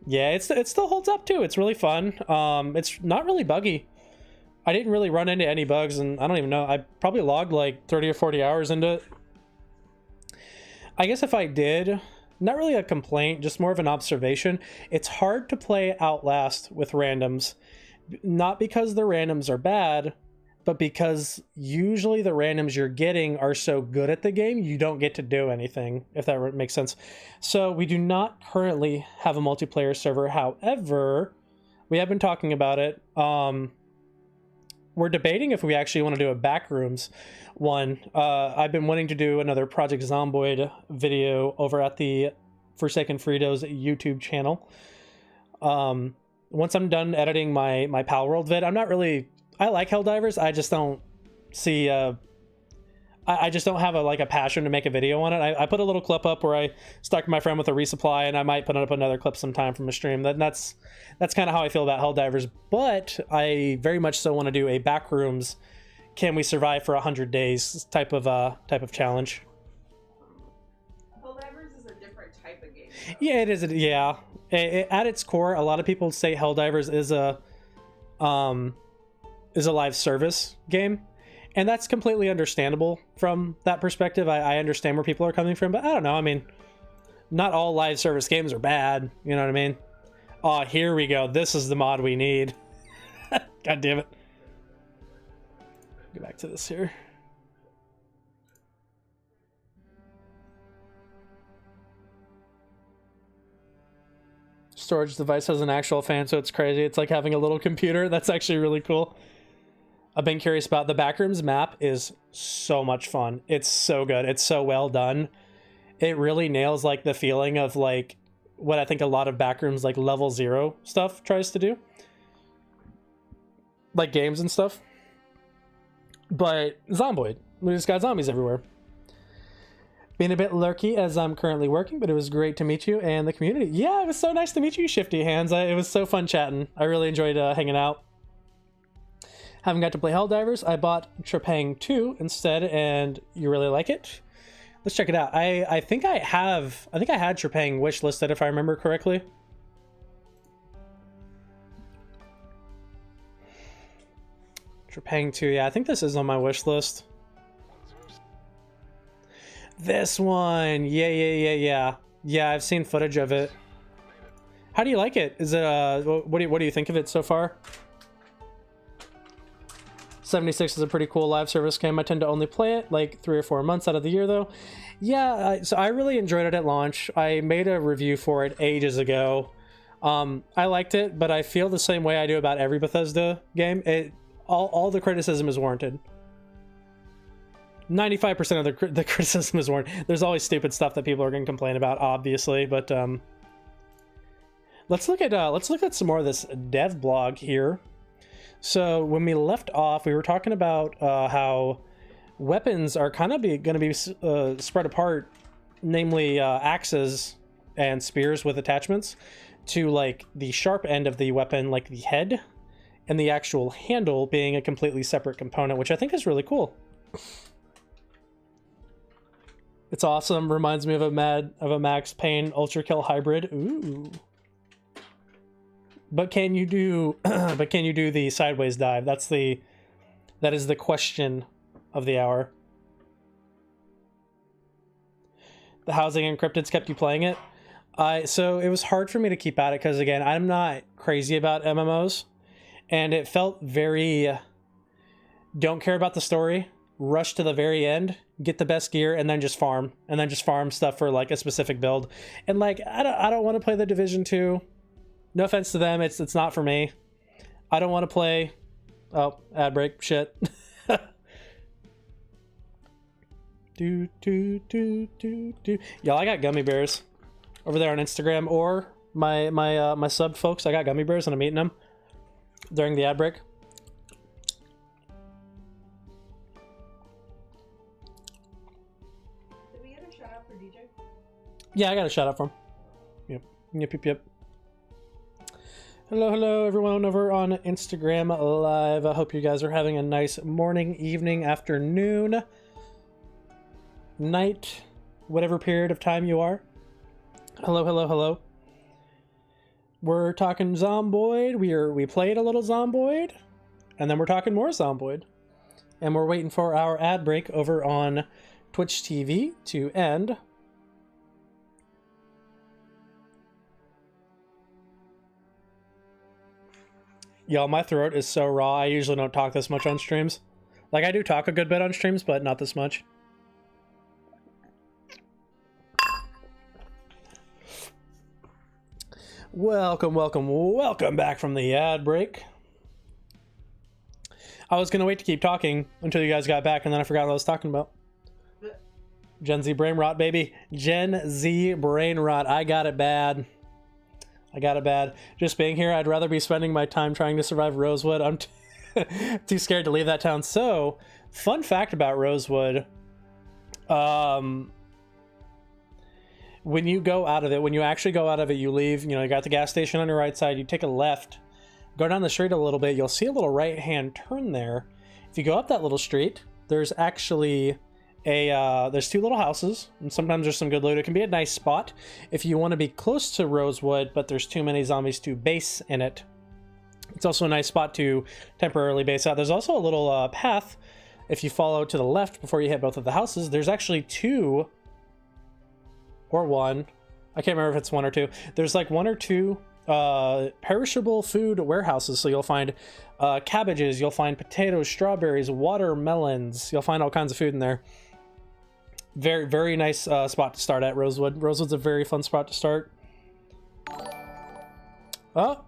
[SPEAKER 1] it still holds up too. It's really fun. It's not really buggy. I didn't really run into any bugs, and I don't even know. I probably logged like 30 or 40 hours into it. I guess if I did, not really a complaint, just more of an observation. It's hard to play Outlast with randoms. Not because the randoms are bad, but because usually the randoms you're getting are so good at the game, you don't get to do anything, if that makes sense. So we do not currently have a multiplayer server. However, we have been talking about it. We're debating if we actually want to do a Backrooms one. I've been wanting to do another Project Zomboid video over at the Forsaken Fritos YouTube channel. Once I'm done editing my Palworld vid, I like Helldivers. I just don't see I just don't have a passion to make a video on it. I put a little clip up where I stuck my friend with a resupply, and I might put up another clip sometime from a stream. That's kind of how I feel about Helldivers. But I very much so want to do a Backrooms, can we survive for 100 days type of challenge.
[SPEAKER 2] Helldivers is a different type of game.
[SPEAKER 1] Yeah, it is. Yeah, at its core, a lot of people say Helldivers is a live service game. And that's completely understandable from that perspective. I understand where people are coming from, but I don't know. I mean, not all live service games are bad. You know what I mean? Oh, here we go. This is the mod we need. God damn it. Go back to this here. Storage device has an actual fan, so it's crazy. It's like having a little computer. That's actually really cool. I've been curious about the Backrooms map. Is so much fun. It's so good. It's so well done. It really nails the feeling of what I think a lot of Backrooms level 0 stuff tries to do, games and stuff. But Zomboid, we just got zombies everywhere. Being a bit lurky as I'm currently working, but it was great to meet you and the community. Yeah, it was so nice to meet you, Shifty Hands. It was so fun chatting. I really enjoyed hanging out. Haven't got to play Helldivers. I bought Trepang 2 instead, and you really like it? Let's check it out. I think I had Trepang wishlisted if I remember correctly. Trepang 2, yeah, I think this is on my wish list. This one, yeah. Yeah, I've seen footage of it. How do you like it? Is it what do you think of it so far? 76 is a pretty cool live service game. I tend to only play it like 3 or 4 months out of the year though. Yeah, so I really enjoyed it at launch. I made a review for it ages ago. I liked it, but I feel the same way I do about every Bethesda game. All the criticism is warranted. 95% of the criticism is warranted. There's always stupid stuff that people are going to complain about, obviously, but let's look at some more of this dev blog here. So when we left off, we were talking about how weapons are kind of going to be spread apart, namely axes and spears with attachments to like the sharp end of the weapon, like the head, and the actual handle being a completely separate component, which I think is really cool. It's awesome. Reminds me of a Max Payne Ultra Kill hybrid. Ooh. But can you do the sideways dive? That is the question of the hour. The housing encrypted's kept you playing it. So it was hard for me to keep at it because again, I'm not crazy about MMOs, and it felt very don't care about the story, rush to the very end, get the best gear, and then just farm stuff for like a specific build. And like I don't want to play the Division 2. No offense to them, it's not for me. I don't want to play. Oh, ad break. Shit. do. Y'all, I got gummy bears over there on Instagram or my sub folks. I got gummy bears and I'm eating them during the ad break.
[SPEAKER 2] Did we get a shout out for DJ?
[SPEAKER 1] Yeah, I got a shout out for him. Yep. Hello everyone over on Instagram Live. I hope you guys are having a nice morning, evening, afternoon, night, whatever period of time you are. Hello. We're talking Zomboid. We played a little Zomboid, and then we're talking more Zomboid. And we're waiting for our ad break over on Twitch TV to end. Y'all, my throat is so raw. I usually don't talk this much on streams. Like, I do talk a good bit on streams, but not this much. Welcome back from the ad break. I was going to wait to keep talking until you guys got back, and then I forgot what I was talking about. Gen Z brain rot, baby. Gen Z brain rot. I got it bad. Just being here, I'd rather be spending my time trying to survive Rosewood. I'm too scared to leave that town. So, fun fact about Rosewood. When you go out of it, when you actually go out of it, you leave, you got the gas station on your right side, you take a left, go down the street a little bit, you'll see a little right-hand turn there. If you go up that little street, there's actually there's 2 little houses, and sometimes there's some good loot. It can be a nice spot if you want to be close to Rosewood, but there's too many zombies to base in it. It's also a nice spot to temporarily base out. There's also a little path. If you follow to the left before you hit both of the houses, there's actually 2 or 1. I can't remember if it's 1 or 2. There's like 1 or 2 perishable food warehouses. So you'll find cabbages, you'll find potatoes, strawberries, watermelons. You'll find all kinds of food in there. Very, very nice spot to start at, Rosewood. Rosewood's a very fun spot to start. Oh,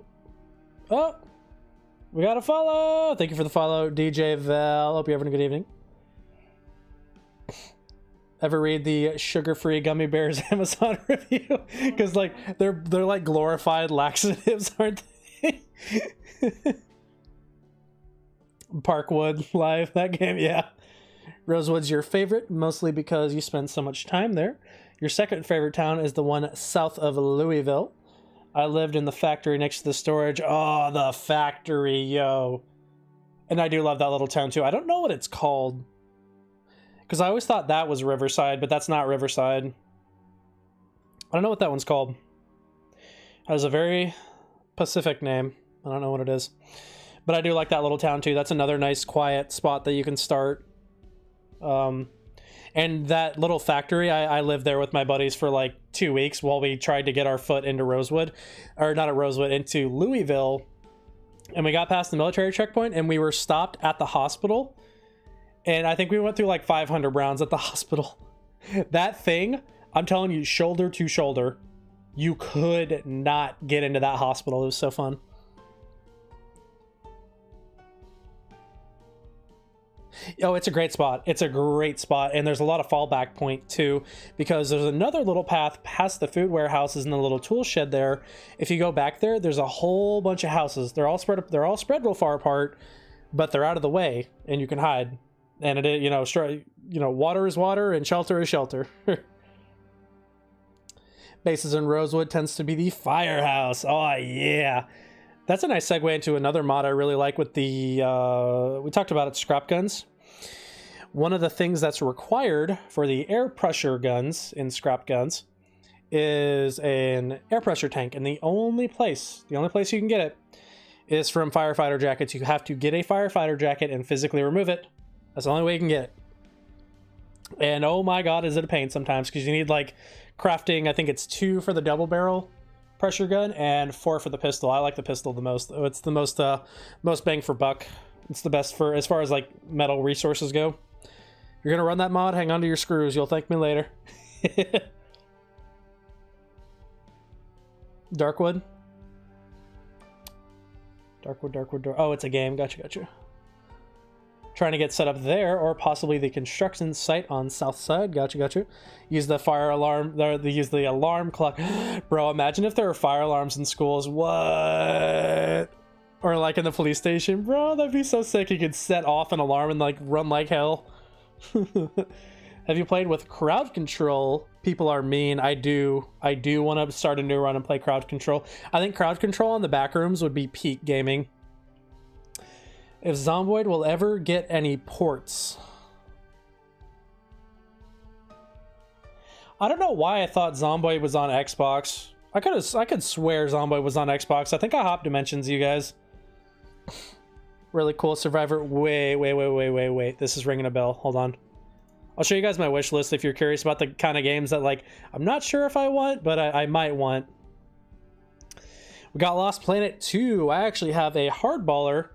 [SPEAKER 1] we got a follow. Thank you for the follow, DJ Val. Hope you're having a good evening. Ever read the sugar-free gummy bears Amazon review? Because like they're like glorified laxatives, aren't they? Parkwood Live, that game, yeah. Rosewood's your favorite, mostly because you spend so much time there. Your second favorite town is the one south of Louisville. I lived in the factory next to the storage. Oh, the factory, yo. And I do love that little town too. I don't know what it's called, because I always thought that was Riverside, but that's not Riverside. I don't know what that one's called. It has a very Pacific name. I don't know what it is. But I do like that little town too. That's another nice quiet spot that you can start. And that little factory, I lived there with my buddies for like 2 weeks while we tried to get our foot into Rosewood. Or not at Rosewood, into Louisville. And we got past the military checkpoint and we were stopped at the hospital. And I think we went through like 500 rounds at the hospital. That thing, I'm telling you, shoulder to shoulder. You could not get into that hospital. It was so fun. Oh, it's a great spot. It's a great spot. And there's a lot of fallback point too, because there's another little path past the food warehouses and the little tool shed there. If you go back there, there's a whole bunch of houses. They're all spread real far apart, but they're out of the way and you can hide. And it is, water is water and shelter is shelter. Bases in Rosewood tends to be the firehouse. Oh yeah. That's a nice segue into another mod I really like with the, we talked about it, scrap guns. One of the things that's required for the air pressure guns in scrap guns is an air pressure tank. And the only place you can get it is from firefighter jackets. You have to get a firefighter jacket and physically remove it. That's the only way you can get it. And oh my God, is it a pain sometimes, because you need like crafting, I think it's 2 for the double barrel pressure gun and 4 for the pistol. I like the pistol the most. It's the most bang for buck. It's the best for as far as like metal resources go. If you're gonna run that mod, hang on to your screws. You'll thank me later. Darkwood. Oh, it's a game. Gotcha. Trying to get set up there, or possibly the construction site on south side. Gotcha. Use the fire alarm. They use the alarm clock. Bro, imagine if there were fire alarms in schools. What? Or like in the police station. Bro, that'd be so sick. You could set off an alarm and like run like hell. Have you played with crowd control? People are mean. I do want to start a new run and play crowd control. I think crowd control on the back rooms would be peak gaming. If Zomboid will ever get any ports. I don't know why I thought Zomboid was on Xbox. I could swear Zomboid was on Xbox. I think I hopped dimensions, you guys. Really cool. Survivor. Wait. This is ringing a bell. Hold on. I'll show you guys my wish list if you're curious about the kind of games that, like, I'm not sure if I want, but I might want. We got Lost Planet 2. I actually have a hardballer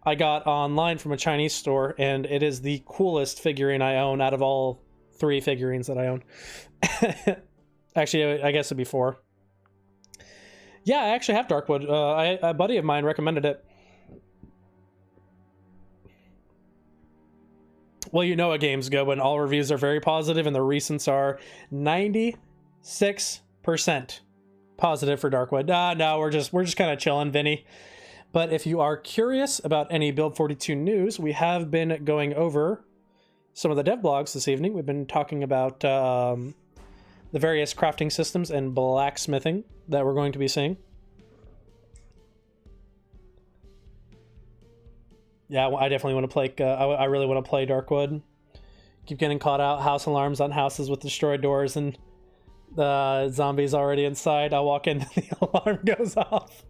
[SPEAKER 1] I got online from a Chinese store, and it is the coolest figurine I own out of all 3 figurines that I own. Actually, I guess it'd be 4. Yeah, I actually have Darkwood. A buddy of mine recommended it. Well, you know how games go when all reviews are very positive, and the recents are 96% positive for Darkwood. No, we're just kind of chilling, Vinny. But if you are curious about any Build 42 news, we have been going over some of the dev blogs this evening. We've been talking about the various crafting systems and blacksmithing that we're going to be seeing. Yeah, I definitely want to play. I really want to play Darkwood. Keep getting caught out. House alarms on houses with destroyed doors and the zombies already inside. I walk in, the alarm goes off.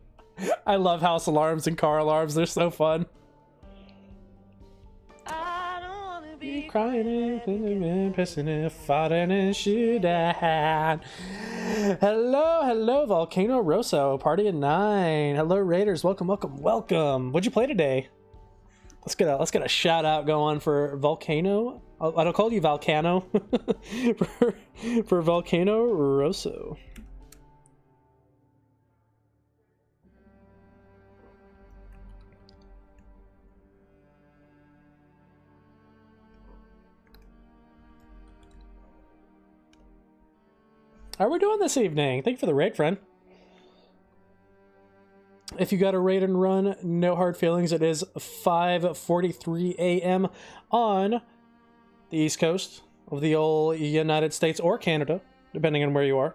[SPEAKER 1] I love house alarms and car alarms. They're so fun. I don't wanna be crying and pissing and fighting and shooting. Hello, Volcano Rosso, party at 9. Hello, Raiders. Welcome. What'd you play today? Let's get a shout out going for Volcano. I'll call you Volcano for Volcano Rosso. How are we doing this evening? Thank you for the raid, friend. If you got a raid and run, no hard feelings. It is 5:43 a.m. on the East Coast of the old United States or Canada, depending on where you are.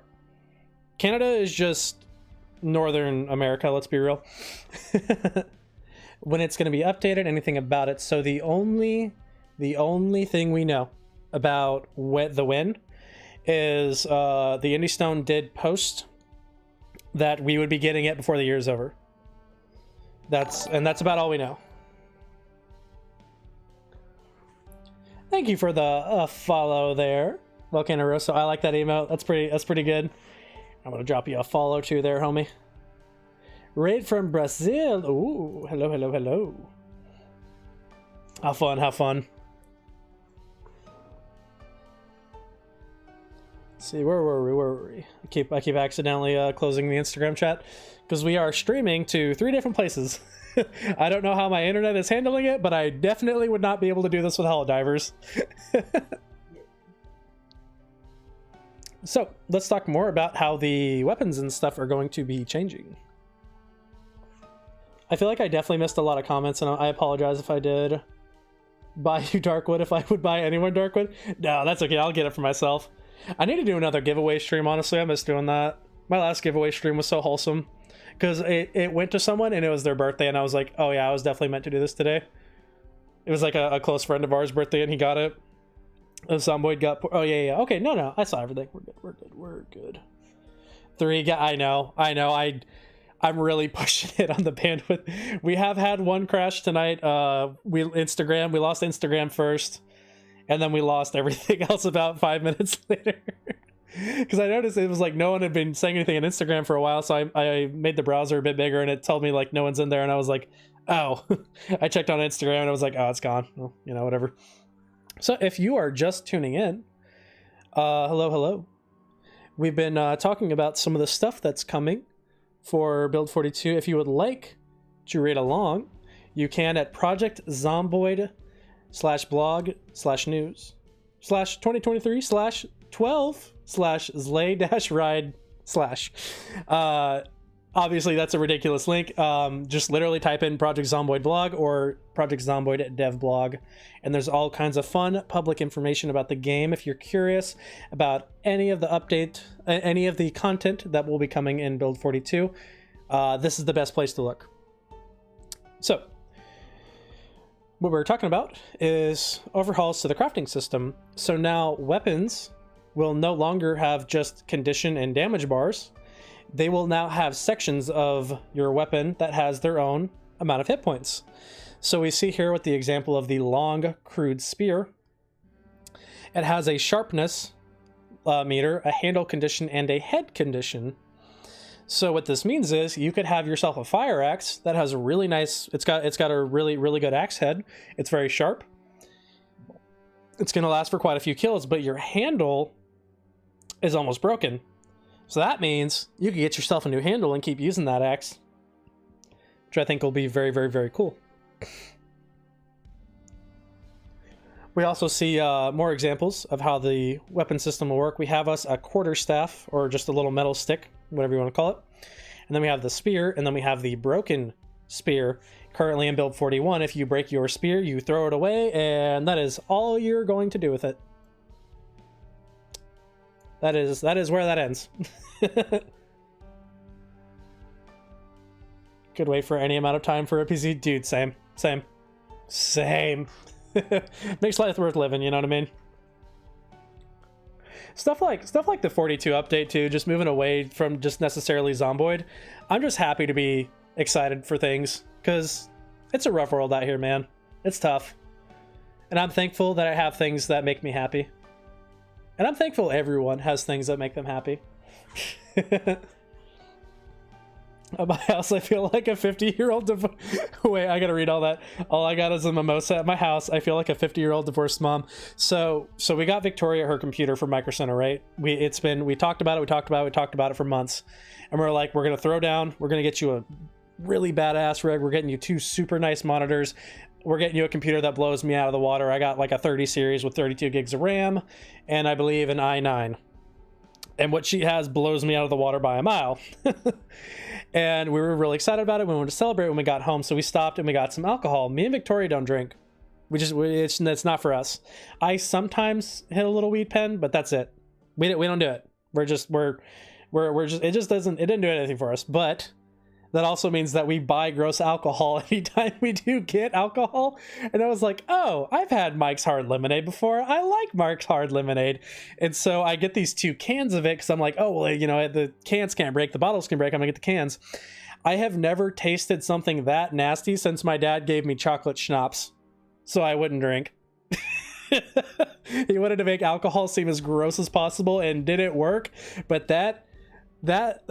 [SPEAKER 1] Canada is just Northern America, let's be real. when it's going to be updated, anything about it. So the only thing we know about the win is the Indie Stone did post that we would be getting it before the year is over. That's about all we know. Thank you for the follow there, Volcano Rosso. I like that emote. That's pretty good. I'm gonna drop you a follow too there, homie. Raid from Brazil. Ooh, hello. Have fun. Let's see, where were we? I keep accidentally closing the Instagram chat because we are streaming to 3 different places. I don't know how my internet is handling it, but I definitely would not be able to do this with holodivers. So let's talk more about how the weapons and stuff are going to be changing. I feel like I definitely missed a lot of comments, and I apologize if I did. Buy you Darkwood if I would buy anyone Darkwood. No, that's okay. I'll get it for myself. I need to do another giveaway stream, honestly. I miss doing that. My last giveaway stream was so wholesome because it went to someone and it was their birthday, and I was like, oh yeah, I was definitely meant to do this today. It was like a close friend of ours' birthday, and he got it. Zomboid got... Oh yeah. Okay, no. I saw everything. We're good. 3... I know. I'm really pushing it on the bandwidth. We have had one crash tonight. We lost Instagram first, and then we lost everything else about 5 minutes later. Because I noticed it was like no one had been saying anything on Instagram for a while, so I made the browser a bit bigger, and it told me like no one's in there, and I was like, oh. I checked on Instagram, and I was like, oh, it's gone. Well, whatever. So if you are just tuning in, hello. We've been talking about some of the stuff that's coming for Build 42. If you would like to read along, you can at Project Zomboid /blog/news/2023/12/Zlay-ride/. Obviously, that's a ridiculous link. Just literally type in Project Zomboid blog or Project Zomboid dev blog, and there's all kinds of fun public information about the game. If you're curious about any of the content that will be coming in Build 42, this is the best place to look. So, what we're talking about is overhauls to the crafting system. So now weapons will no longer have just condition and damage bars. They will now have sections of your weapon that has their own amount of hit points. So we see here with the example of the long crude spear, it has a sharpness meter, a handle condition, and a head condition. So what this means is you could have yourself a fire axe that has a really nice, it's got a really good axe head. It's very sharp. It's going to last for quite a few kills, but your handle is almost broken. So that means you can get yourself a new handle and keep using that axe, which I think will be very cool. We also see more examples of how the weapon system will work. We have us a quarterstaff, or just a little metal stick, whatever you want to call it. And then we have the spear, and then we have the broken spear. Currently in build 41, if you break your spear, you throw it away, and that is all you're going to do with it. That is where that ends. Could wait for any amount of time for a PC. Dude, same. Makes life worth living, you know what I mean? Stuff like the 42 update too, just moving away from just necessarily Zomboid. I'm just happy to be excited for things, because it's a rough world out here, man. It's tough. And I'm thankful that I have things that make me happy. And I'm thankful everyone has things that make them happy. At my house, I feel like a 50-year-old Wait, I gotta read all that. All I got is a mimosa. At my house, I feel like a 50-year-old divorced mom. So we got Victoria her computer from Micro Center, right? We talked about it for months. And we're like, we're gonna throw down, we're gonna get you a really badass rig, we're getting you 2 super nice monitors, we're getting you a computer that blows me out of the water. I got like a 30 series with 32 gigs of RAM, and I believe an i9. And what she has blows me out of the water by a mile. And we were really excited about it. We wanted to celebrate when we got home, so we stopped and we got some alcohol. Me and Victoria don't drink. It's not for us. I sometimes hit a little weed pen, but that's it. We don't do it. It didn't do anything for us. But that also means that we buy gross alcohol anytime we do get alcohol. And I was like, oh, I've had Mike's Hard Lemonade before. I like Mike's Hard Lemonade. And so I get these 2 cans of it because I'm like, oh, well, you know, the cans can't break, the bottles can break, I'm gonna get the cans. I have never tasted something that nasty since my dad gave me chocolate schnapps so I wouldn't drink. He wanted to make alcohol seem as gross as possible, and didn't work. But that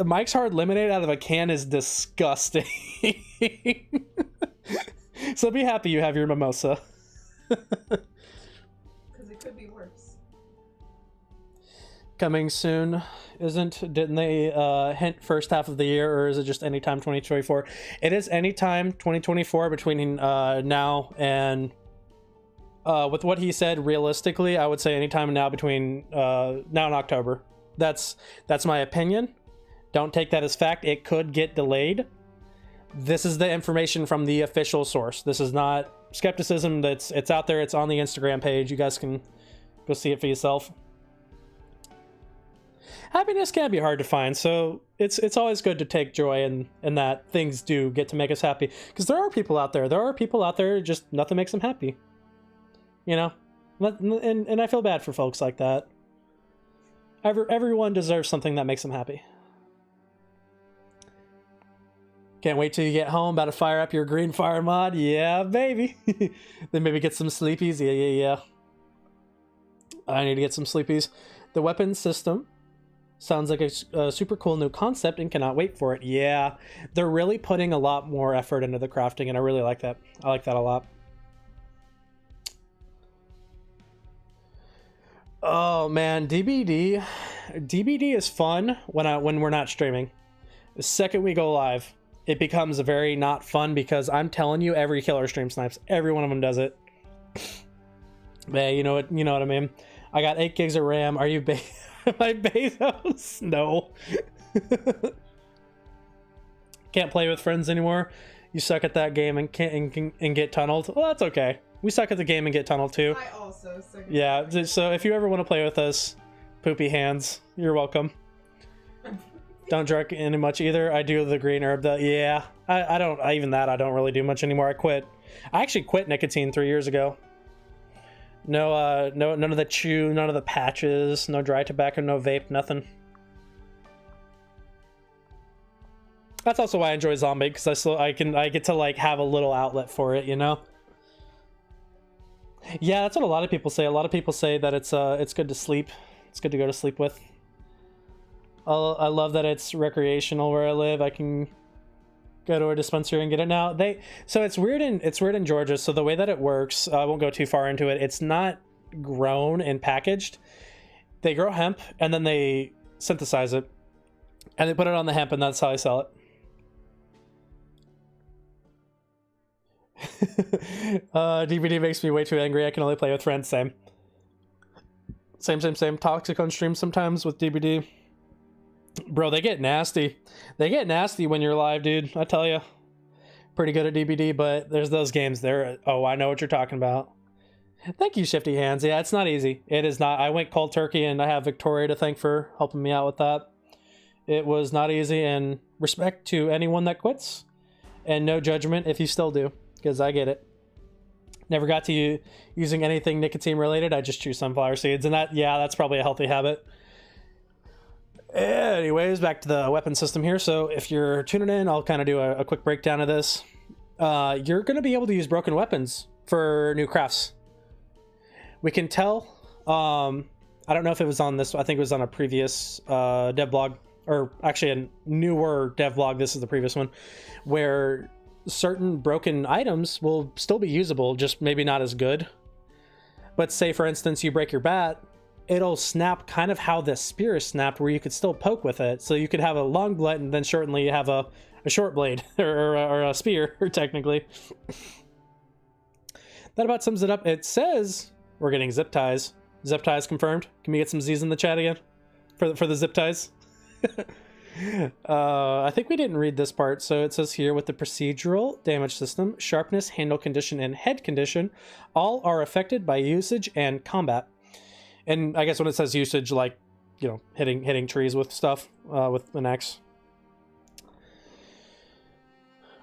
[SPEAKER 1] Mike's Hard Lemonade out of a can is disgusting. So be happy you have your mimosa.
[SPEAKER 2] Because it could be worse.
[SPEAKER 1] Coming soon, didn't they hint first half of the year, or is it just anytime 2024? It is anytime 2024 between now and with what he said, realistically, I would say anytime now between now and October. That's my opinion. Don't take that as fact. It could get delayed. This is the information from the official source. This is not skepticism. It's out there. It's on the Instagram page. You guys can go see it for yourself. Happiness can be hard to find, so it's always good to take joy in that things do get to make us happy. Because there are people out there. Just nothing makes them happy. You know, and I feel bad for folks like that. Everyone deserves something that makes them happy. Can't wait till you get home. About to fire up your green fire mod. Yeah, baby. Then maybe get some sleepies. Yeah. I need to get some sleepies. The weapon system sounds like a super cool new concept and cannot wait for it. Yeah, they're really putting a lot more effort into the crafting, and I really like that. I like that a lot. Oh man, DBD is fun when we're not streaming. The second we go live, it becomes very not fun, because I'm telling you, every killer stream snipes. Every one of them does it. Man, you know what I mean. I got 8 gigs of RAM. Are you am I Bezos? No. Can't play with friends anymore. You suck at that game and get tunneled. Well, that's okay. We suck at the game and get tunneled too.
[SPEAKER 2] I also suck at
[SPEAKER 1] Yeah, so if you ever want to play with us, poopy hands, you're welcome. Don't drink any much either. I do the green herb. I don't really do much anymore. I quit. I actually quit nicotine 3 years ago. No, none of the chew, none of the patches, no dry tobacco, no vape, nothing. That's also why I enjoy Zomboid, because I get to like have a little outlet for it, you know. Yeah, that's what a lot of people say. A lot of people say that it's good to sleep. It's good to go to sleep with. I love that it's recreational where I live. I can go to a dispensary and get it now. So it's weird in Georgia. So the way that it works, I won't go too far into it. It's not grown and packaged. They grow hemp and then they synthesize it and they put it on the hemp, and that's how I sell it. DVD makes me way too angry. I can only play with friends. Same. Toxic on stream sometimes with DVD. Bro, they get nasty. They get nasty when you're live, dude. I tell you. Pretty good at DBD, but there's those games there. Oh, I know what you're talking about. Thank you, Shifty Hands. Yeah, it's not easy. It is not. I went cold turkey, and I have Victoria to thank for helping me out with that. It was not easy, and respect to anyone that quits. And no judgment if you still do, because I get it. Never got to you using anything nicotine related. I just chew sunflower seeds, and that's probably a healthy habit. Anyways, back to the weapon system here. So if you're tuning in, I'll kind of do a quick breakdown of this. You're going to be able to use broken weapons for new crafts. We can tell. I don't know if it was on this. I think it was on a previous dev blog, or actually a newer dev blog. This is the previous one, where certain broken items will still be usable, just maybe not as good. But say, for instance, you break your bat, it'll snap kind of how the spear is snapped, where you could still poke with it. So you could have a long blade and then shortly you have a short blade or a spear, technically. That about sums it up. It says we're getting zip ties. Zip ties confirmed. Can we get some Z's in the chat again for the zip ties? I think we didn't read this part. So it says here, with the procedural damage system, sharpness, handle condition, and head condition all are affected by usage and combat. And I guess when it says usage, like, you know, hitting trees with stuff, with an axe.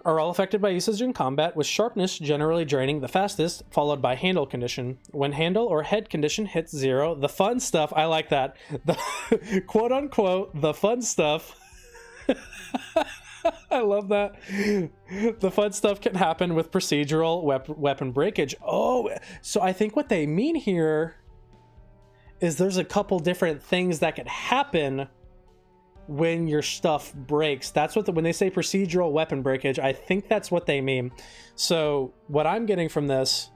[SPEAKER 1] are all affected by usage in combat, with sharpness generally draining the fastest, followed by handle condition. When handle or head condition hits 0, the fun stuff, I like that, the quote unquote, the fun stuff, I love that. The fun stuff can happen with procedural weapon breakage. Oh, so I think what they mean here is there's a couple different things that could happen when your stuff breaks. That's what when they say procedural weapon breakage, I think that's what they mean. So what I'm getting from this,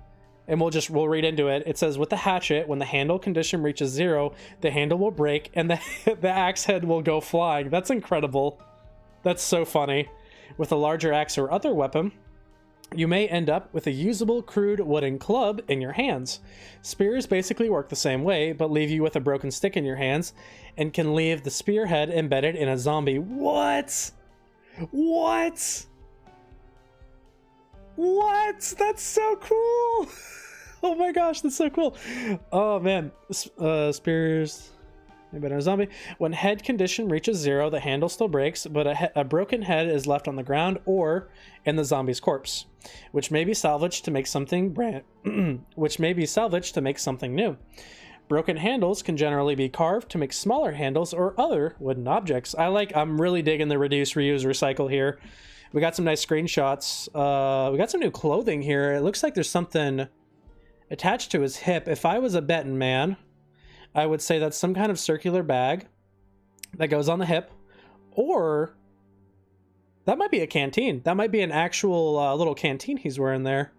[SPEAKER 1] and we'll read into it. It says, with the hatchet, when the handle condition reaches 0, the handle will break and the axe head will go flying. That's incredible. That's so funny. With a larger axe or other weapon, you may end up with a usable crude wooden club in your hands. Spears basically work the same way, but leave you with a broken stick in your hands and can leave the spearhead embedded in a zombie. What? What? What? That's so cool. Oh my gosh, that's so cool. Oh man. Spears embedded in a zombie. When head condition reaches 0, the handle still breaks, but a broken head is left on the ground or in the zombie's corpse, which may be salvaged to make something new. Broken handles can generally be carved to make smaller handles or other wooden objects. I'm really digging the reduce, reuse, recycle here. We got some nice screenshots. We got some new clothing here. It looks like there's something attached to his hip. If I was a betting man, I would say that's some kind of circular bag that goes on the hip, or that might be a canteen. That might be an actual little canteen he's wearing there.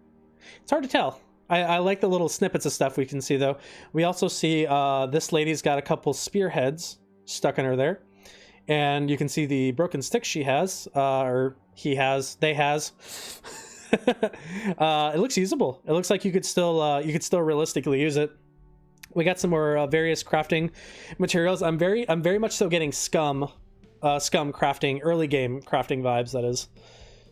[SPEAKER 1] It's hard to tell. I like the little snippets of stuff we can see, though. We also see this lady's got a couple spearheads stuck in her there, and you can see the broken stick she has, or he has, they has. It looks usable. It looks like you could still realistically use it. We got some more various crafting materials. I'm very much so getting scum crafting, early game crafting vibes. That is,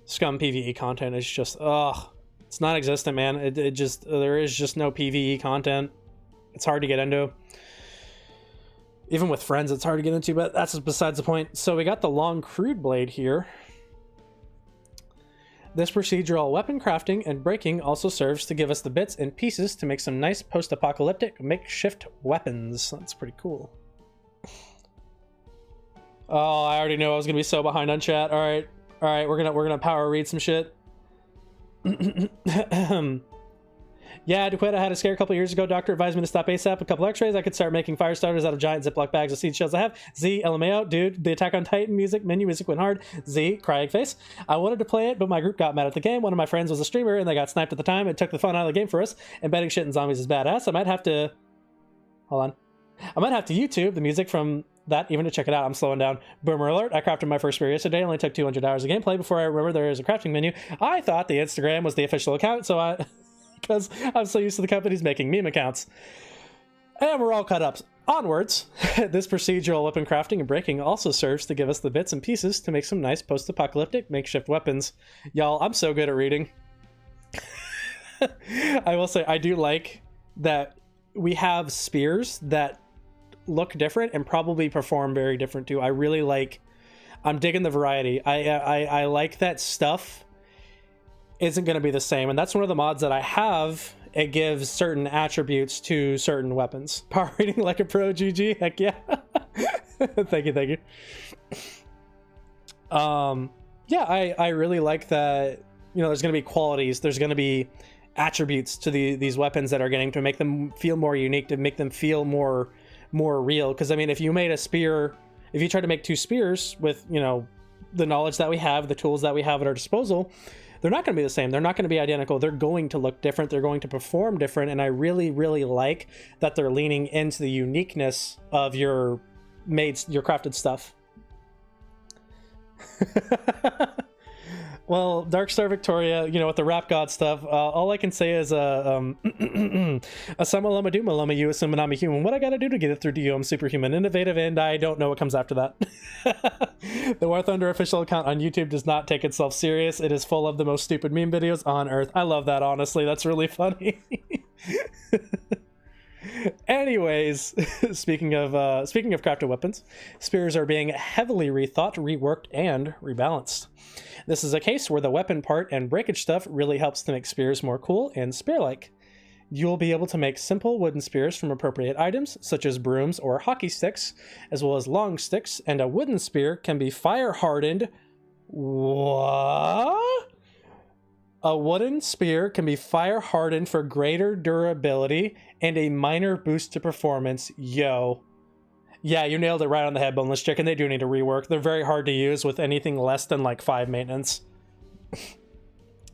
[SPEAKER 1] scum PvE content is just it's non-existent, man. There is just no PvE content. It's hard to get into. Even with friends, it's hard to get into, but that's besides the point. So we got the long crude blade here. This procedural weapon crafting and breaking also serves to give us the bits and pieces to make some nice post-apocalyptic makeshift weapons. That's pretty cool. Oh, I already knew I was gonna be so behind on chat. All right, we're gonna power read some shit. Yeah, DeQuetta had a scare a couple years ago. Doctor advised me to stop ASAP. A couple x-rays. I could start making fire starters out of giant Ziploc bags of seed shells I have. Z, LMAO, dude, the Attack on Titan menu music went hard. Z, crying face. I wanted to play it, but my group got mad at the game. One of my friends was a streamer, and they got sniped at the time. It took the fun out of the game for us. Embedding shit in zombies is badass. I might have to YouTube the music from that even to check it out. I'm slowing down. Boomer alert. I crafted my first spear yesterday. It only took 200 hours of gameplay before I remembered there is a crafting menu. I thought the Instagram was the official account, so because I'm so used to the companies making meme accounts. And we're all caught up. Onwards. This procedural weapon crafting and breaking also serves to give us the bits and pieces to make some nice post-apocalyptic makeshift weapons. Y'all, I'm so good at reading. I will say, I do like that we have spears that look different and probably perform very different too. I'm digging the variety. I like that stuff isn't going to be the same, and that's one of the mods that I have. It gives certain attributes to certain weapons. Power reading like a pro, GG. Heck yeah. Thank you. Yeah, I really like that. There's going to be qualities. There's going to be attributes to these weapons that are getting to make them feel more unique, to make them feel more real. Because I mean, if you made a spear, if you try to make two spears with the knowledge that we have, the tools that we have at our disposal, they're not going to be the same. They're not going to be identical. They're going to look different. They're going to perform different. And I really, really like that they're leaning into the uniqueness of your crafted stuff. Well, Darkstar Victoria, with the rap god stuff, all I can say is, Asama Lama Duma Lama you assume I'm a human. What I gotta do to get it through to you? I'm superhuman, innovative, and I don't know what comes after that. The War Thunder official account on YouTube does not take itself serious. It is full of the most stupid meme videos on earth. I love that, honestly. That's really funny. Anyways, speaking of crafted weapons, spears are being heavily rethought, reworked, and rebalanced. This is a case where the weapon part and breakage stuff really helps to make spears more cool and spear-like. You'll be able to make simple wooden spears from appropriate items, such as brooms or hockey sticks, as well as long sticks, and a wooden spear can be fire-hardened. What? A wooden spear can be fire-hardened for greater durability and a minor boost to performance. Yo. Yeah, you nailed it right on the head, Boneless Chicken. They do need to rework. They're very hard to use with anything less than like 5 maintenance.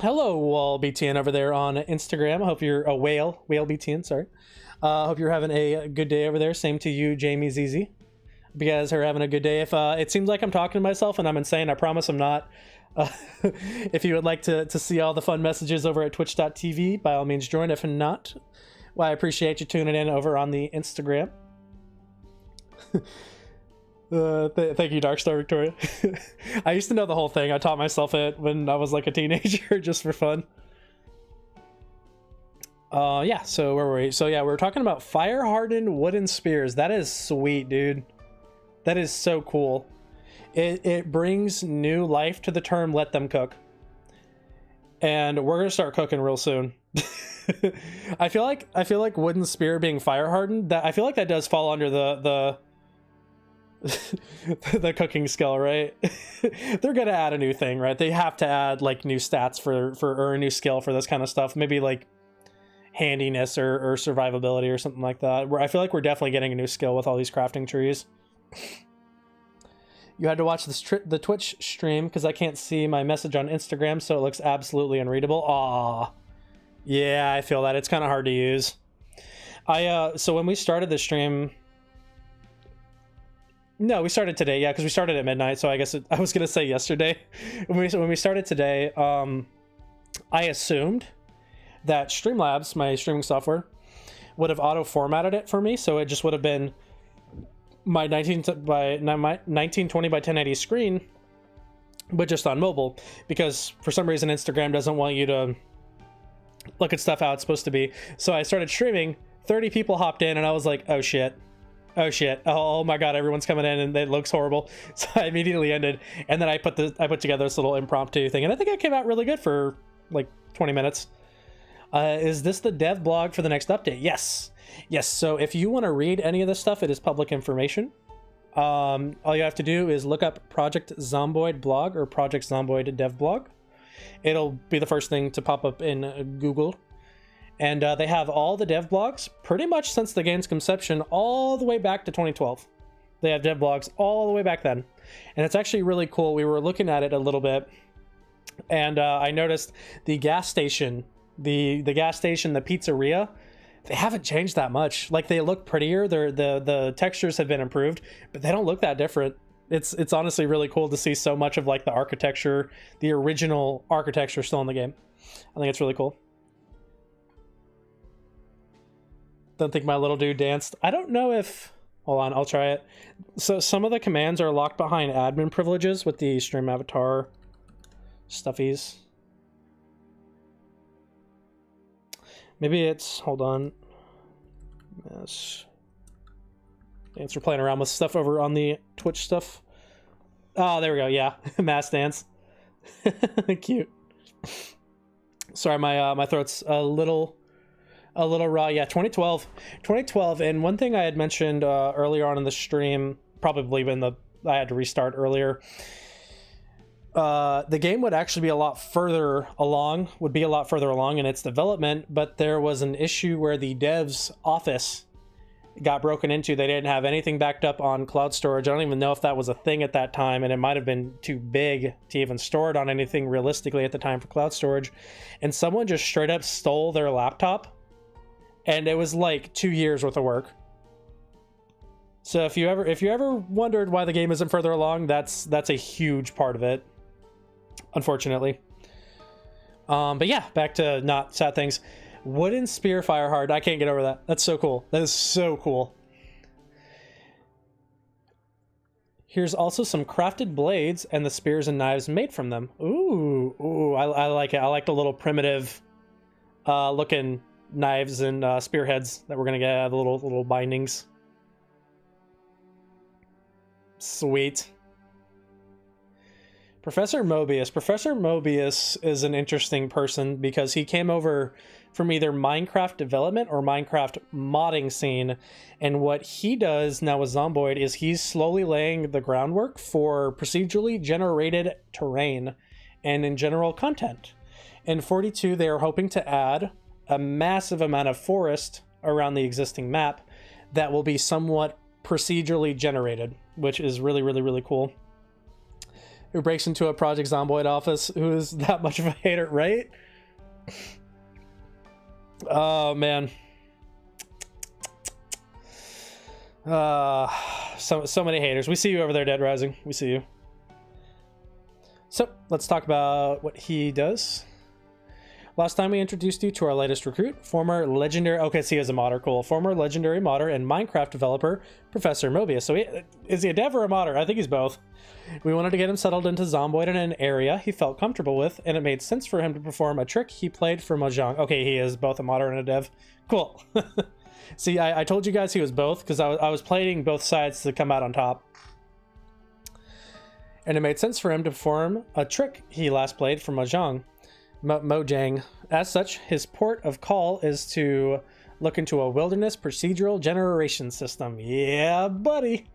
[SPEAKER 1] Hello, Wall BTN over there on Instagram. I hope you're a Whale BTN, sorry. Hope you're having a good day over there. Same to you, Jamie ZZ. Hope you guys are having a good day. If it seems like I'm talking to myself and I'm insane, I promise I'm not. If you would like to see all the fun messages over at twitch.tv, by all means join. If not, well, I appreciate you tuning in over on the Instagram. Thank you, Darkstar Victoria. I used to know the whole thing. I taught myself it when I was like a teenager just for fun. Yeah, so where were we? So yeah, we were talking about fire-hardened wooden spears. That is sweet, dude. That is so cool. It brings new life to the term "let them cook," and we're gonna start cooking real soon. I feel like wooden spear being fire hardened. I feel like that does fall under the the cooking skill, right? They're gonna add a new thing, right? They have to add like new stats for or a new skill for this kind of stuff. Maybe like handiness or survivability or something like that. Where I feel like we're definitely getting a new skill with all these crafting trees. You had to watch the Twitch stream because I can't see my message on Instagram, so it looks absolutely unreadable. Aw. Yeah, I feel that. It's kind of hard to use. So when we started the stream... No, we started today, yeah, because we started at midnight, so I guess I was going to say yesterday. When we started today, I assumed that Streamlabs, my streaming software, would have auto-formatted it for me, so it just would have been my 1920 by 1080 screen, but just on mobile, because for some reason Instagram doesn't want you to look at stuff how it's supposed to be. So I started streaming, 30 people hopped in, and I was like, oh shit, oh my god, everyone's coming in and it looks horrible. So I immediately ended, and then I put together this little impromptu thing, and I think it came out really good for like 20 minutes. Is this the dev blog for the next update? Yes, so if you want to read any of this stuff, it is public information. All you have to do is look up Project Zomboid blog or Project Zomboid dev blog. It'll be the first thing to pop up in Google. And they have all the dev blogs pretty much since the game's conception all the way back to 2012. They have dev blogs all the way back then. And it's actually really cool. We were looking at it a little bit, and I noticed the gas station, the gas station, the pizzeria, they haven't changed that much. Like, they look prettier. The textures have been improved, but they don't look that different. It's honestly really cool to see so much of like the architecture, the original architecture still in the game. I think it's really cool. Don't think my little dude danced. I don't know if... Hold on, I'll try it. So some of the commands are locked behind admin privileges with the stream avatar stuffies. Maybe it's... Hold on. Yes. Dance, we're playing around with stuff over on the Twitch stuff. Oh, there we go. Yeah, mass dance. Cute. Sorry, my throat's a little raw. Yeah, 2012. And one thing I had mentioned earlier on in the stream, probably when I had to restart earlier, the game would actually be a lot further along in its development, but there was an issue where the dev's office got broken into. They didn't have anything backed up on cloud storage. I don't even know if that was a thing at that time, and it might have been too big to even store it on anything realistically at the time for cloud storage. And someone just straight up stole their laptop, and it was like 2 years worth of work. So if you ever wondered why the game isn't further along, that's a huge part of it, unfortunately. But yeah, back to not sad things. Wooden spear fire hard. I can't get over that. That's so cool. That is so cool. Here's also some crafted blades and the spears and knives made from them. Ooh, I like it. I like the little primitive looking knives and spearheads that we're gonna get, the little bindings. Sweet. Professor Mobius. Professor Mobius is an interesting person because he came over from either Minecraft development or Minecraft modding scene, and what he does now with Zomboid is he's slowly laying the groundwork for procedurally generated terrain and in general content. In 42, they are hoping to add a massive amount of forest around the existing map that will be somewhat procedurally generated, which is really, really, really cool. Who breaks into a Project Zomboid office? Who is that much of a hater, right? Oh, man. So many haters. We see you over there, Dead Rising. We see you. So, let's talk about what he does. Last time we introduced you to our latest recruit, former legendary... Okay, so he is a modder, cool. Former legendary modder and Minecraft developer, Professor Mobius. So is he a dev or a modder? I think he's both. We wanted to get him settled into Zomboid in an area he felt comfortable with, and it made sense for him to perform a trick he played for Mojang. Okay, he is both a modder and a dev. Cool. See, I told you guys he was both, because I was playing both sides to come out on top. And it made sense for him to perform a trick he last played for Mojang. Mojang. As such, his port of call is to look into a wilderness procedural generation system. Yeah, buddy.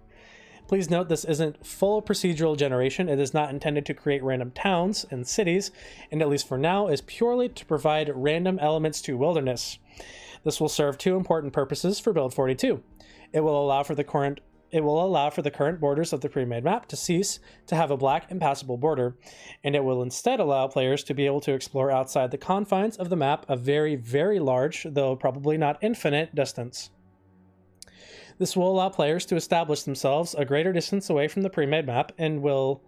[SPEAKER 1] Please note this isn't full procedural generation. It is not intended to create random towns and cities, and at least for now is purely to provide random elements to wilderness. This will serve two important purposes for build 42. It will allow for the current borders of the pre-made map to cease to have a black impassable border, and it will instead allow players to be able to explore outside the confines of the map a very, very large, though probably not infinite, distance. This will allow players to establish themselves a greater distance away from the pre-made map and will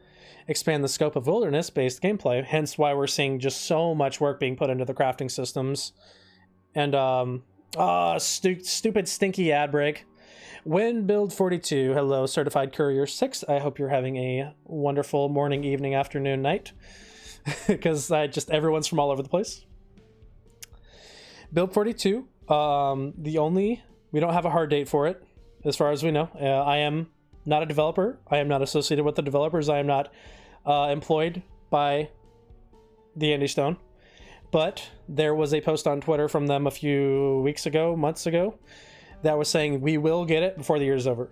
[SPEAKER 1] expand the scope of wilderness-based gameplay, hence why we're seeing just so much work being put into the crafting systems. And, stupid stinky ad break. When build 42, hello certified courier 6, I hope you're having a wonderful morning, evening, afternoon, night, because everyone's from all over the place. Build 42, we don't have a hard date for it as far as we know. I am not a developer. I am not associated with the developers. I am not employed by the Andy Stone, but there was a post on Twitter from them a few months ago, that was saying we will get it before the year is over.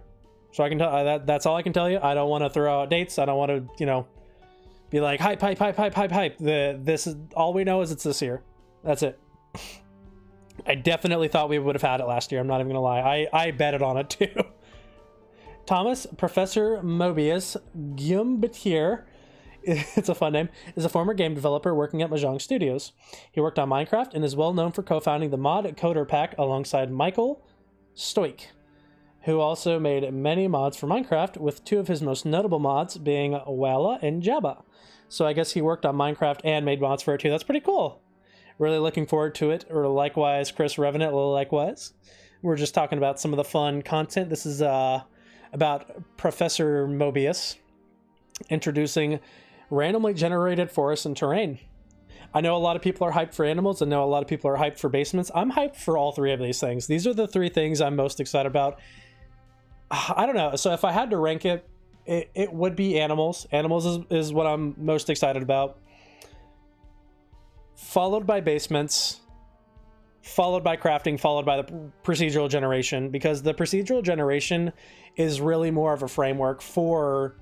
[SPEAKER 1] So I can tell that's all I can tell you. I don't want to throw out dates. I don't want to, be like hype. This is all we know is it's this year. That's it. I definitely thought we would have had it last year. I'm not even gonna lie. I betted on it too. Thomas Professor Mobius Guillaume-Betier, it's a fun name, is a former game developer working at Mojang Studios. He worked on Minecraft and is well known for co-founding the mod Coder Pack alongside Michael Stoik, who also made many mods for Minecraft, with two of his most notable mods being Walla and Jabba. So I guess he worked on Minecraft and made mods for it too. That's pretty cool. Really looking forward to it. Or likewise, Chris Revenant, likewise. We're just talking about some of the fun content. This is about Professor Mobius introducing randomly generated forests and terrain. I know a lot of people are hyped for animals. I know a lot of people are hyped for basements. I'm hyped for all three of these things. These are the three things I'm most excited about. I don't know. So if I had to rank it, it would be animals. Animals is what I'm most excited about. Followed by basements. Followed by crafting. Followed by the procedural generation. Because the procedural generation is really more of a framework for,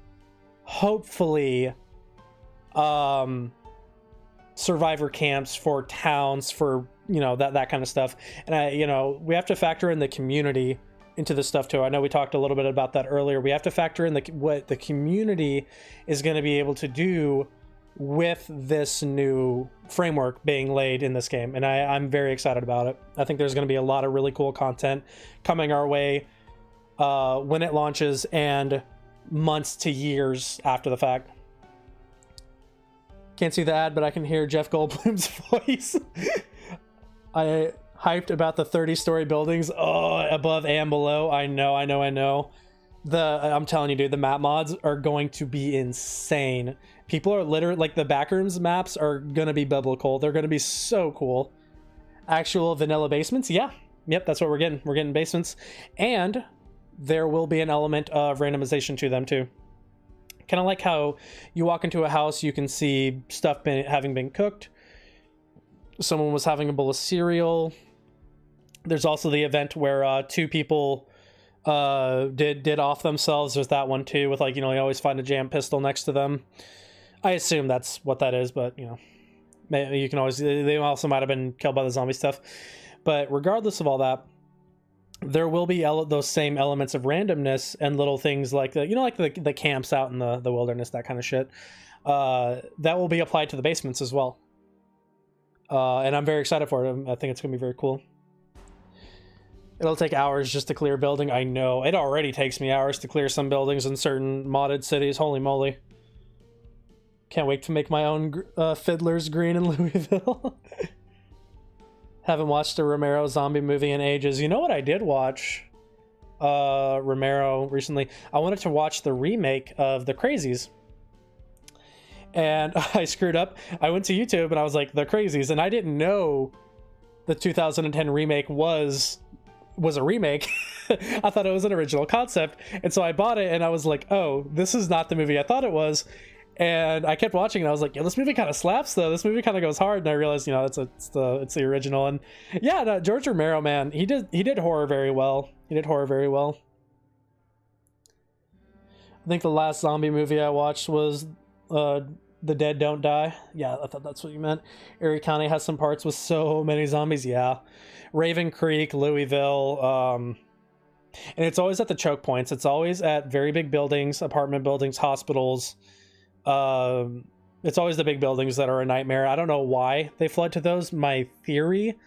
[SPEAKER 1] hopefully, survivor camps, for towns, for that kind of stuff. And we have to factor in the community into this stuff too. I know we talked a little bit about that earlier. We have to factor in what the community is going to be able to do with this new framework being laid in this game, and I'm very excited about it. I think there's going to be a lot of really cool content coming our way when it launches and months to years after the fact. Can't see the ad, but I can hear Jeff Goldblum's voice. I hyped about the 30-story buildings above and below. I know. I'm telling you, dude, the map mods are going to be insane. People are literally, like, the backrooms maps are going to be biblical. They're going to be so cool. Actual vanilla basements, yeah. Yep, that's what we're getting. We're getting basements. And there will be an element of randomization to them too. Kind of like how you walk into a house, you can see stuff having been cooked. Someone was having a bowl of cereal. There's also the event where 2 people did off themselves. There's that one too, with like, you always find a jam pistol next to them. I assume that's what that is, but maybe you can always, they also might have been killed by the zombie stuff. But regardless of all that, there will be those same elements of randomness and little things like the camps out in the wilderness, that kind of shit. That will be applied to the basements as well. And I'm very excited for it. I think it's going to be very cool. It'll take hours just to clear a building. I know. It already takes me hours to clear some buildings in certain modded cities. Holy moly. Can't wait to make my own Fiddler's Green in Louisville. Haven't watched a Romero zombie movie in ages. You know what I did watch? Romero recently. I wanted to watch the remake of The Crazies. And I screwed up. I went to YouTube and I was like, The Crazies. And I didn't know the 2010 remake was a remake. I thought it was an original concept. And so I bought it and I was like, oh, this is not the movie I thought it was. And I kept watching and I was like, yeah, this movie kind of slaps though. This movie kind of goes hard. And I realized, it's the original. And yeah, no, George Romero, man, he did horror very well. He did horror very well. I think the last zombie movie I watched was The Dead Don't Die. Yeah, I thought that's what you meant. Erie County has some parts with so many zombies. Yeah. Raven Creek, Louisville, and it's always at the choke points. It's always at very big buildings, apartment buildings, hospitals. It's always the big buildings that are a nightmare. I don't know why they flood to those. My theory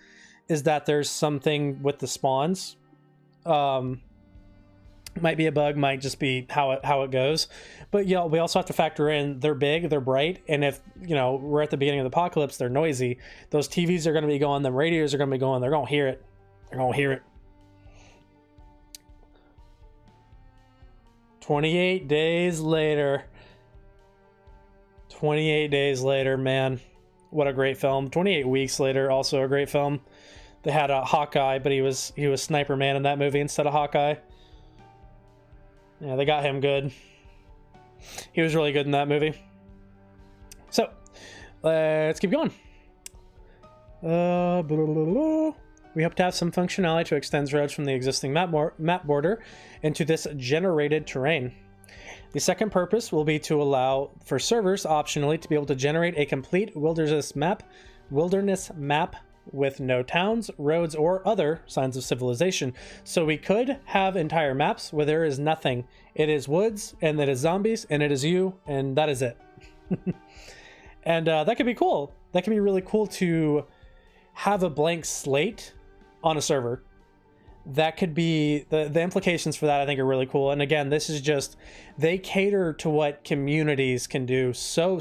[SPEAKER 1] is that there's something with the spawns. Might be a bug, might just be how it goes. But yeah, we also have to factor in they're big, they're bright, and if we're at the beginning of the apocalypse, they're noisy. Those TVs are going to be going, them radios are going to be going, they're going to hear it. They're going to hear it. 28 days later. 28 days later, man. What a great film. 28 weeks later, also a great film. They had a Hawkeye, but he was Sniper Man in that movie instead of Hawkeye. Yeah, they got him good. He was really good in that movie. So, let's keep going. We hope to have some functionality to extend roads from the existing map border into this generated terrain. The second purpose will be to allow for servers optionally to be able to generate a complete wilderness map with no towns, roads, or other signs of civilization. So we could have entire maps where there is nothing. It is woods, and it is zombies, and it is you, and that is it. And that could be cool. That could be really cool to have a blank slate on a server. That could be the implications for that. I think are really cool. And again, this is just, they cater to what communities can do so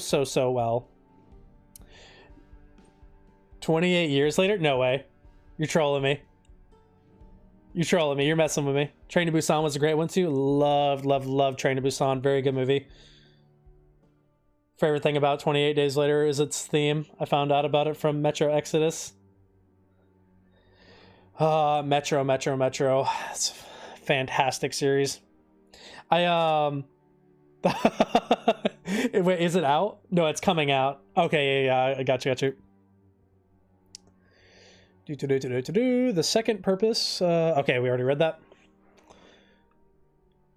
[SPEAKER 1] well. 28 years later? No way. You're trolling me. You're trolling me. You're messing with me. Train to Busan was a great one too. Love Train to Busan. Very good movie. Favorite thing about 28 Days Later is its theme. I found out about it from Metro Exodus. Metro. It's a fantastic series. Wait, is it out? No, it's coming out. Okay, yeah, I got you. The second purpose. Okay, we already read that.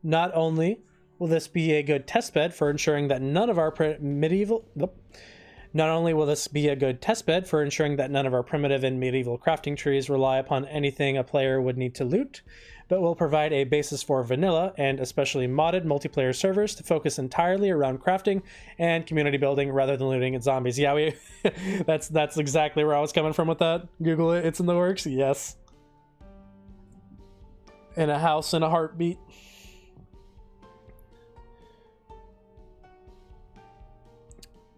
[SPEAKER 1] Not only will this be a good testbed for ensuring that none of our primitive and medieval crafting trees rely upon anything a player would need to loot, but will provide a basis for vanilla and especially modded multiplayer servers to focus entirely around crafting and community building rather than looting and zombies. Yeah, that's exactly where I was coming from with that. Google it, it's in the works. Yes. In a house in a heartbeat.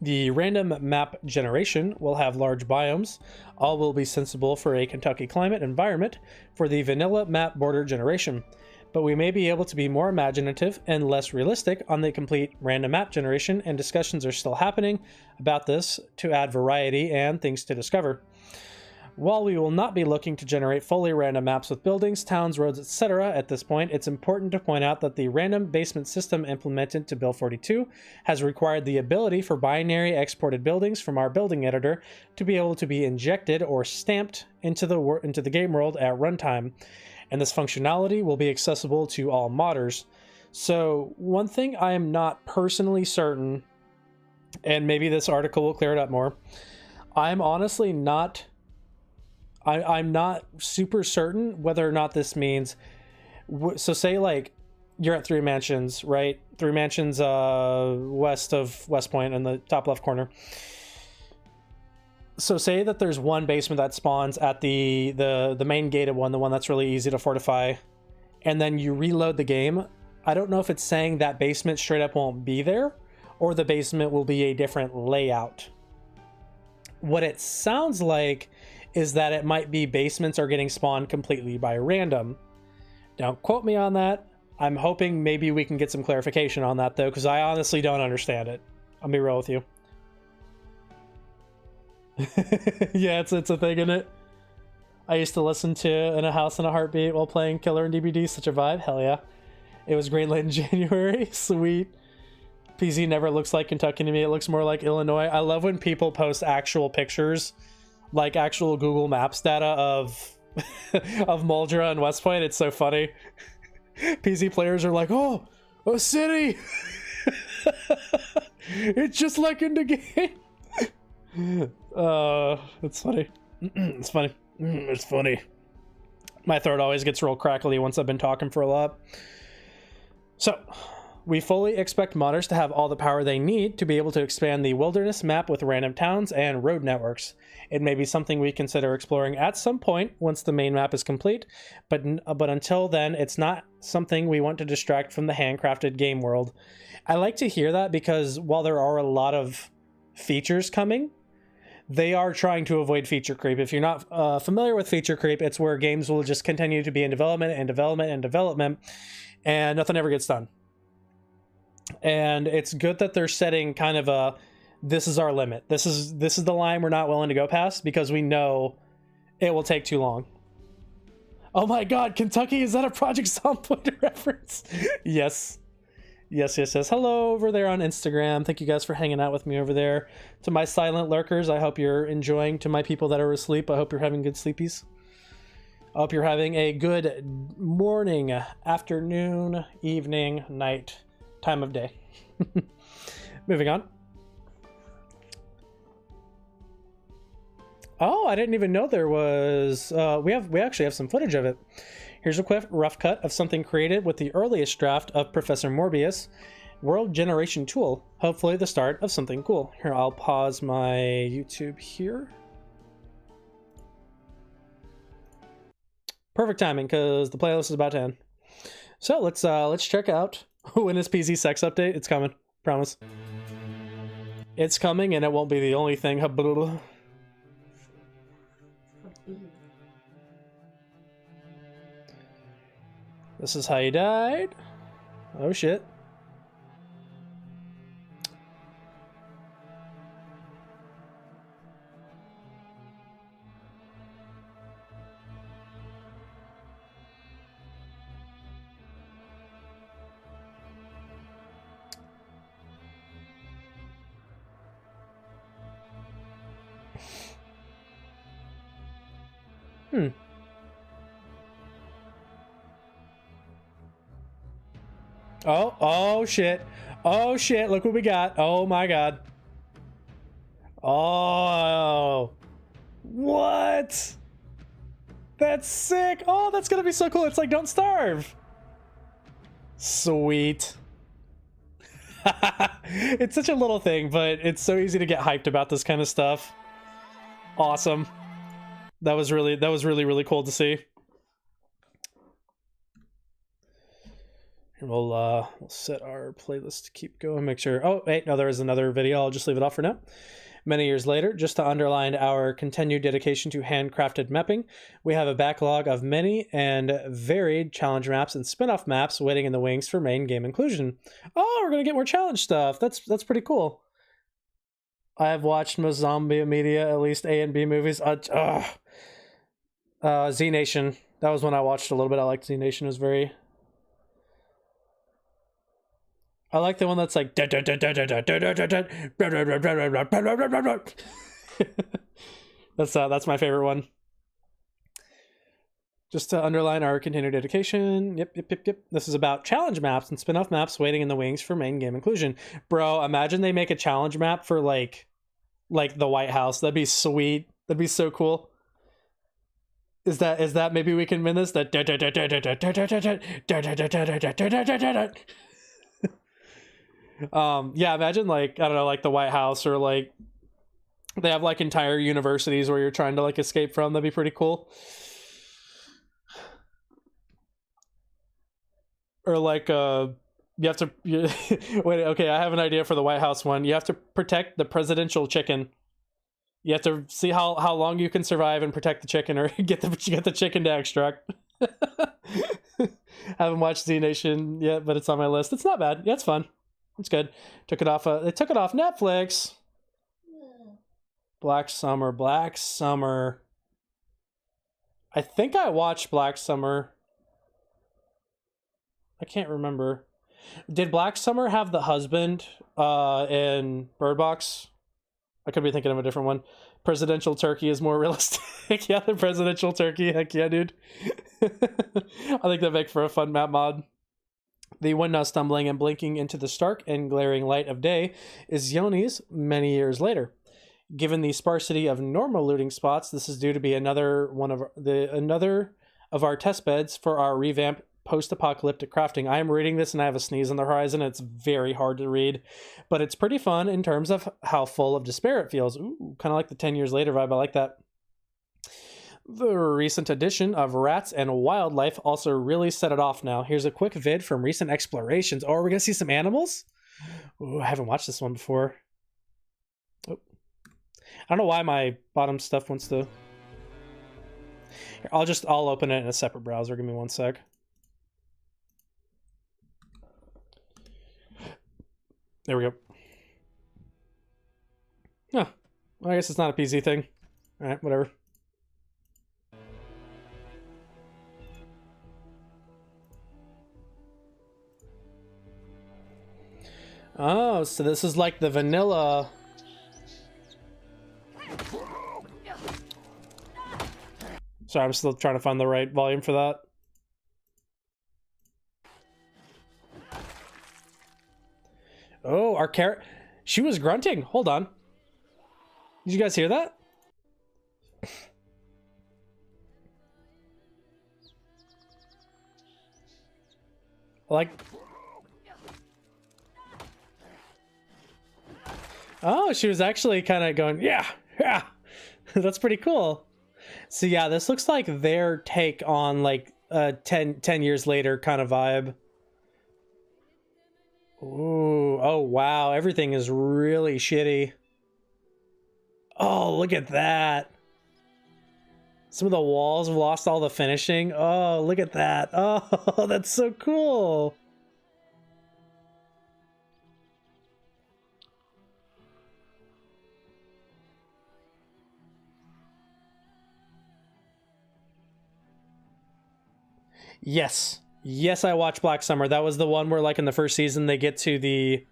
[SPEAKER 1] The random map generation will have large biomes. All will be sensible for a Kentucky climate environment for the vanilla map border generation, but we may be able to be more imaginative and less realistic on the complete random map generation, and discussions are still happening about this to add variety and things to discover. While we will not be looking to generate fully random maps with buildings, towns, roads, etc. at this point, it's important to point out that the random basement system implemented to Build 42 has required the ability for binary exported buildings from our building editor to be able to be injected or stamped into the game world at runtime, and this functionality will be accessible to all modders. So one thing I am not personally certain, and maybe this article will clear it up more, I'm honestly not... I'm not super certain whether or not this means... So say, like, you're at Three Mansions, right? Three Mansions west of West Point in the top left corner. So say that there's one basement that spawns at the main gated one, the one that's really easy to fortify, and then you reload the game. I don't know if it's saying that basement straight up won't be there, or the basement will be a different layout. What it sounds like is that it might be basements are getting spawned completely by random. Don't quote me on that. I'm hoping maybe we can get some clarification on that, though, because I honestly don't understand it. I'll be real with you. Yeah, it's a thing, isn't it? I used to listen to In a House in a Heartbeat while playing Killer and DBD. Such a vibe. Hell yeah. It was greenlit in January. Sweet. PZ never looks like Kentucky to me. It looks more like Illinois. I love when people post actual pictures, like actual Google Maps data of of Muldra and West Point. It's so funny. PZ players are like, oh, a city. It's just like in the game. It's funny. It's funny. It's funny. My throat always gets real crackly once I've been talking for a lot. So, we fully expect modders to have all the power they need to be able to expand the wilderness map with random towns and road networks. It may be something we consider exploring at some point once the main map is complete, but until then, it's not something we want to distract from the handcrafted game world. I like to hear that because while there are a lot of features coming, they are trying to avoid feature creep. If you're not familiar with feature creep, it's where games will just continue to be in development and development and development, and nothing ever gets done. And it's good that they're setting kind of a, this is our limit. This is the line we're not willing to go past because we know it will take too long. Oh my god, Kentucky, is that a Project Zomboid reference? Yes. Yes. Hello over there on Instagram. Thank you guys for hanging out with me over there. To my silent lurkers, I hope you're enjoying. To my people that are asleep, I hope you're having good sleepies. I hope you're having a good morning, afternoon, evening, night, time of day. Moving on. Oh, I didn't even know there was... we actually have some footage of it. Here's a quick rough cut of something created with the earliest draft of Professor Morbius World Generation Tool. Hopefully the start of something cool. Here, I'll pause my YouTube here. Perfect timing, because the playlist is about to end. So let's check out when is PZ sex update. It's coming, promise. It's coming, and it won't be the only thing. This is how you died. Oh shit. Oh shit. Oh shit, look what we got. Oh my god. Oh. What? That's sick. Oh, that's gonna be so cool. It's like Don't Starve. Sweet. It's such a little thing, but it's so easy to get hyped about this kind of stuff. Awesome. That was really cool to see. We'll set our playlist to keep going. Make sure. Oh, wait, no, there is another video. I'll just leave it off for now. Many years later, just to underline our continued dedication to handcrafted mapping, we have a backlog of many and varied challenge maps and spin-off maps waiting in the wings for main game inclusion. Oh, we're gonna get more challenge stuff. That's pretty cool. I have watched most zombie media, at least A and B movies. Z Nation. That was when I watched a little bit. I liked Z Nation. It was very. I like the one that's like. That's my favorite one. Just to underline our continued dedication. Yep. This is about challenge maps and spin-off maps waiting in the wings for main game inclusion. Bro, imagine they make a challenge map for like the White House. That'd be sweet. That'd be so cool. Is that maybe we can win this? That yeah, imagine like, I don't know, like the White House, or like they have like entire universities where you're trying to like escape from. That'd be pretty cool. Or like you have to wait, okay, I have an idea for the White House one. You have to protect the presidential chicken. You have to see how long you can survive and protect the chicken, or get the chicken to extract. Haven't watched Z Nation yet, but it's on my list. It's not bad. Yeah, it's fun. It's good. They took it off Netflix. Black Summer. I think I watched Black Summer. I can't remember. Did Black Summer have the husband in Bird Box? I could be thinking of a different one. Presidential turkey is more realistic. Yeah, the presidential turkey. Heck yeah, dude. I think that'd make for a fun map mod. The one now stumbling and blinking into the stark and glaring light of day is Yoni's many years later. Given the sparsity of normal looting spots, this is due to be another of our test beds for our revamped post-apocalyptic crafting. I am reading this and I have a sneeze on the horizon. It's very hard to read, but it's pretty fun in terms of how full of despair it feels. Ooh, kind of like the 10 years later vibe. I like that. The recent addition of rats and wildlife also really set it off now. Here's a quick vid from recent explorations. Oh, are we going to see some animals? Ooh, I haven't watched this one before. Oh. I don't know why my bottom stuff wants to... Here, I'll open it in a separate browser. Give me one sec. There we go. Oh, well, I guess it's not a PZ thing. All right, whatever. Oh, so this is like the vanilla. Sorry, I'm still trying to find the right volume for that. Oh, our carrot. She was grunting. Hold on. Did you guys hear that? Like... Oh, she was actually kind of going, yeah. That's pretty cool. So yeah, this looks like their take on like 10 years later kind of vibe. Ooh, oh wow, everything is really shitty. Oh, look at that. Some of the walls have lost all the finishing. Oh, look at that. Oh, that's so cool. Yes. Yes, I watched Black Summer. That was the one where, like, in the first season, they get to the...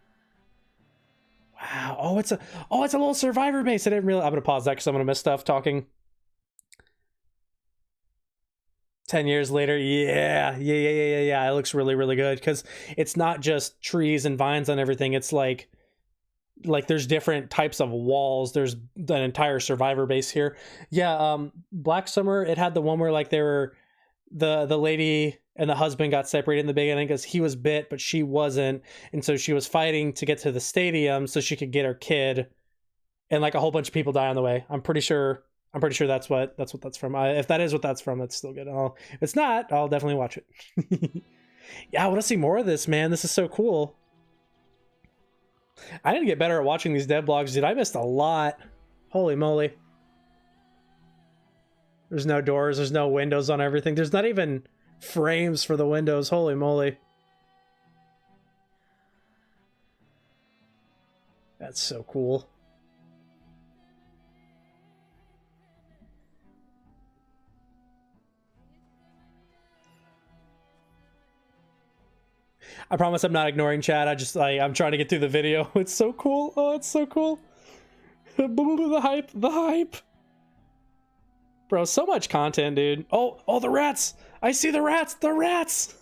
[SPEAKER 1] Wow. Oh, it's a little survivor base. I didn't realize... I'm going to pause that because I'm going to miss stuff talking. 10 years later. Yeah. It looks really, really good because it's not just trees and vines on everything. It's like there's different types of walls. There's an entire survivor base here. Yeah. Black Summer, it had the one where, like, they were... The lady and the husband got separated in the beginning because he was bit, but she wasn't. And so she was fighting to get to the stadium so she could get her kid. And like a whole bunch of people die on the way. I'm pretty sure that's what that's from. If that is what that's from, that's still good. If it's not, I'll definitely watch it. Yeah, I want to see more of this, man. This is so cool. I need to get better at watching these dev blogs, dude. I missed a lot. Holy moly. There's no doors, there's no windows on everything. There's not even frames for the windows. Holy moly. That's so cool. I promise I'm not ignoring chat. I'm trying to get through the video. It's so cool. Oh, it's so cool. The hype, the hype. Bro, so much content, dude. Oh, the rats. I see the rats, the rats.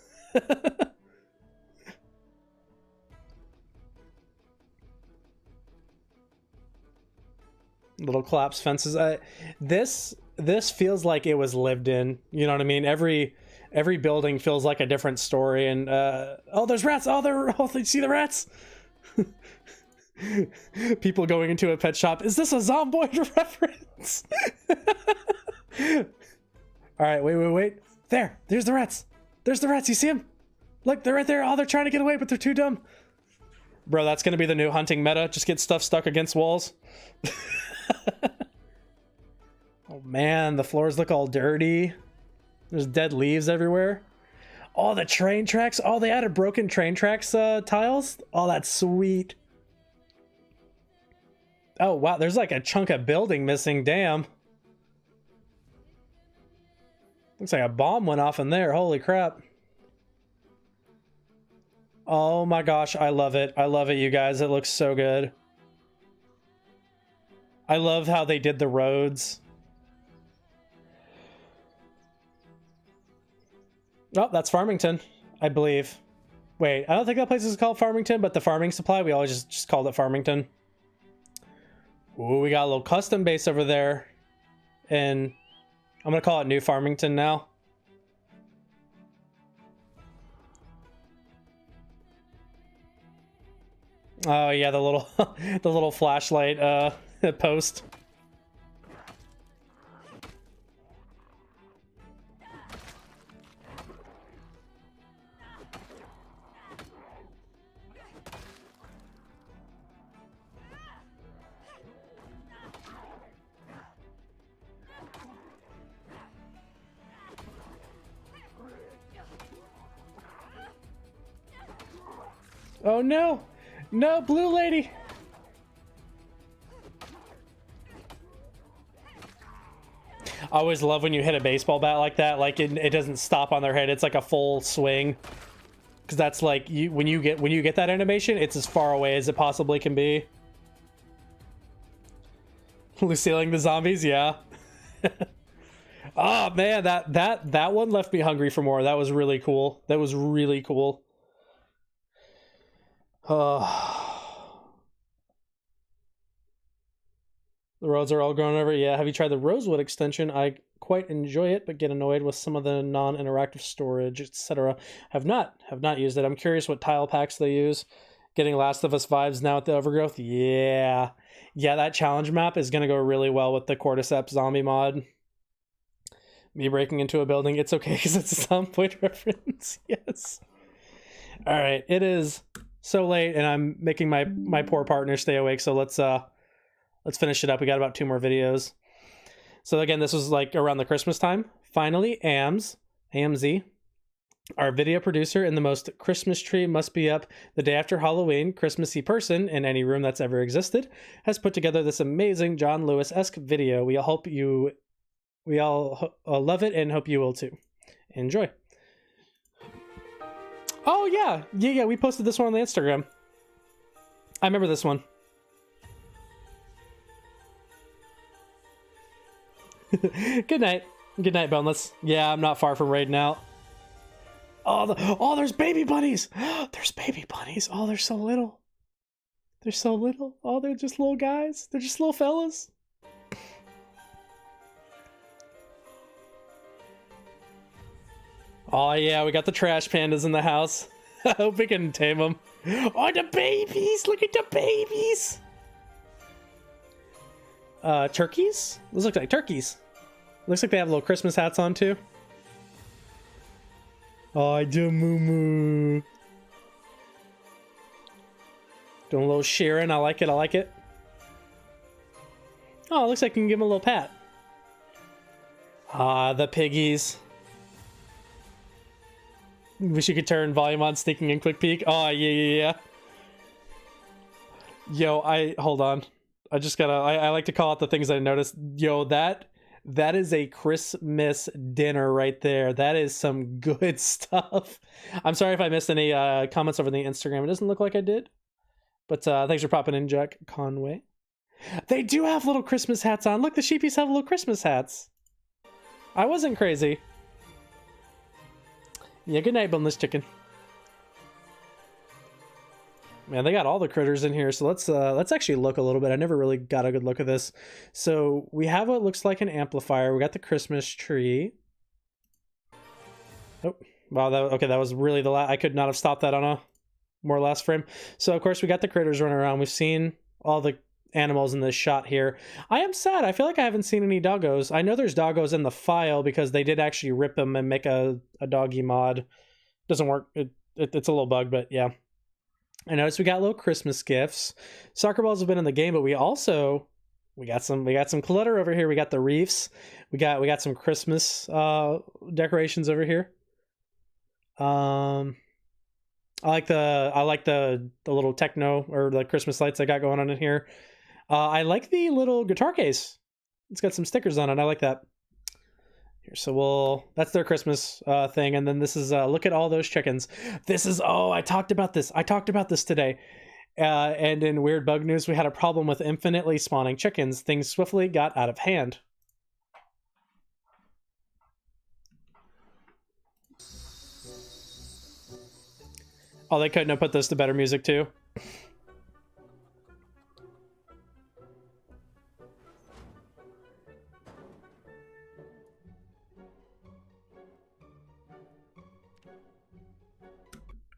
[SPEAKER 1] Little collapsed fences. This feels like it was lived in. You know what I mean? Every building feels like a different story. And oh, there's rats. Oh, you see the rats? People going into a pet shop. Is this a Zomboid reference? All right, wait. There's the rats. There's the rats. You see them? Look, they're right there. Oh, they're trying to get away, but they're too dumb. Bro, that's gonna be the new hunting meta. Just get stuff stuck against walls. Oh man, the floors look all dirty. There's dead leaves everywhere. Oh, the train tracks. Oh, they added broken train tracks tiles. Oh, that's sweet. Oh wow, there's like a chunk of building missing. Damn. Looks like a bomb went off in there. Holy crap. Oh my gosh, I love it. I love it, you guys. It looks so good. I love how they did the roads. Oh, that's Farmington, I believe. Wait, I don't think that place is called Farmington, but the farming supply, we always just called it Farmington. Ooh, we got a little custom base over there. And I'm gonna call it New Farmington now. Oh yeah, the little the little flashlight post. Oh no! No, blue lady! I always love when you hit a baseball bat like that, like it doesn't stop on their head, it's like a full swing. Because that's like, when you get that animation, it's as far away as it possibly can be. Lucilleing the zombies, yeah. Oh man, that one left me hungry for more. That was really cool. That was really cool. The roads are all grown over. Yeah, have you tried the Rosewood extension? I quite enjoy it, but get annoyed with some of the non-interactive storage, etc. Have not used it. I'm curious what tile packs they use. Getting Last of Us vibes now at the Overgrowth. Yeah, that challenge map is gonna go really well with the Cordyceps zombie mod. Me breaking into a building, it's okay because it's a Zomboid reference. Yes. All right, it is so late, and I'm making my poor partner stay awake. So let's finish it up. We got about 2 more videos. So again, this was like around the Christmas time. Finally, AMZ, our video producer and the most Christmas tree must be up the day after Halloween, Christmassy person in any room that's ever existed, has put together this amazing John Lewis-esque video. We all love it and hope you will too. Enjoy. Oh yeah, we posted this one on the Instagram. I remember this one. Good night, Boneless. Yeah, I'm not far from raiding out. Oh, there's baby bunnies. There's baby bunnies. Oh, they're so little. They're so little. Oh, they're just little guys. They're just little fellas. Oh yeah, we got the trash pandas in the house. I hope we can tame them. Oh, the babies! Look at the babies! Turkeys? Those look like turkeys. Looks like they have little Christmas hats on too. Oh, I do moo moo. Doing a little shearing. I like it. Oh, it looks like you can give them a little pat. Ah, the piggies. Wish you could turn volume on, sneaking in quick peek. Oh, yeah. Yo, hold on. I just gotta, I like to call out the things I noticed. Yo, that That is a Christmas dinner right there. That is some good stuff. I'm sorry if I missed any comments over the Instagram. It doesn't look like I did. But thanks for popping in, Jack Conway. They do have little Christmas hats on. Look, the sheepies have little Christmas hats. I wasn't crazy. Yeah, good night, boneless chicken. Man, they got all the critters in here, so let's actually look a little bit. I never really got a good look at this. So we have what looks like an amplifier. We got the Christmas tree. Oh, wow, that was really the last. I could not have stopped that on a more last frame. So of course we got the critters running around. We've seen all the animals in this shot here. I am sad. I feel like I haven't seen any doggos. I know there's doggos in the file because they did actually rip them and make a doggy mod. Doesn't work. It's a little bug, but yeah. I noticed we got little Christmas gifts. Soccer balls have been in the game, but we got some clutter over here. We got the reefs. We got some Christmas decorations over here. I like the little techno or the Christmas lights I got going on in here. I like the little guitar case. It's got some stickers on it. I like that. Here, so that's their Christmas thing, and then this is look at all those chickens. This is I talked about this today. And in weird bug news, we had a problem with infinitely spawning chickens. Things swiftly got out of hand. Oh, they couldn't have put this to better music too.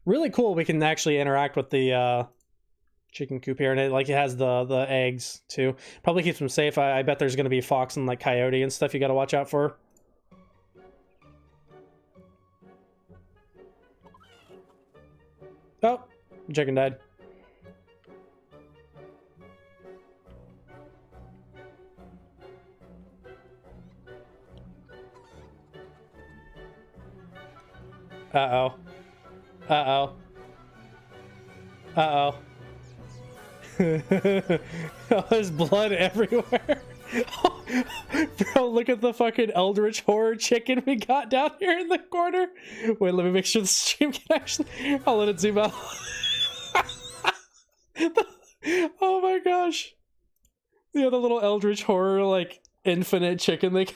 [SPEAKER 1] Really cool. We can actually interact with the chicken coop here, and it has the eggs too. Probably keeps them safe. I bet there's going to be fox and like coyote and stuff you got to watch out for. Oh, chicken died. Uh-oh. Uh-oh. Uh-oh. Oh, there's blood everywhere. Bro, look at the fucking eldritch horror chicken we got down here in the corner. Wait, let me make sure the stream can actually... I'll let it zoom out. Oh my gosh. Yeah, the little eldritch horror, like, infinite chicken they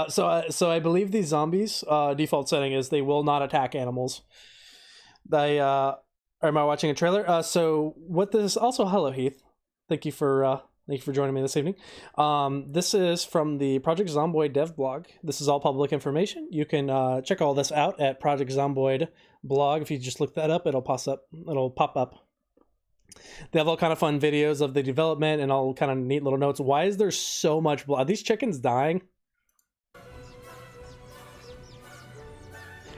[SPEAKER 1] So I believe these zombies, default setting is they will not attack animals. Am I watching a trailer? So what this also, hello Heath. Thank you for joining me this evening. This is from the Project Zomboid dev blog. This is all public information. You can check all this out at Project Zomboid blog. If you just look that up, it'll pop up. They have all kind of fun videos of the development and all kind of neat little notes. Why is there so much blood? Are these chickens dying?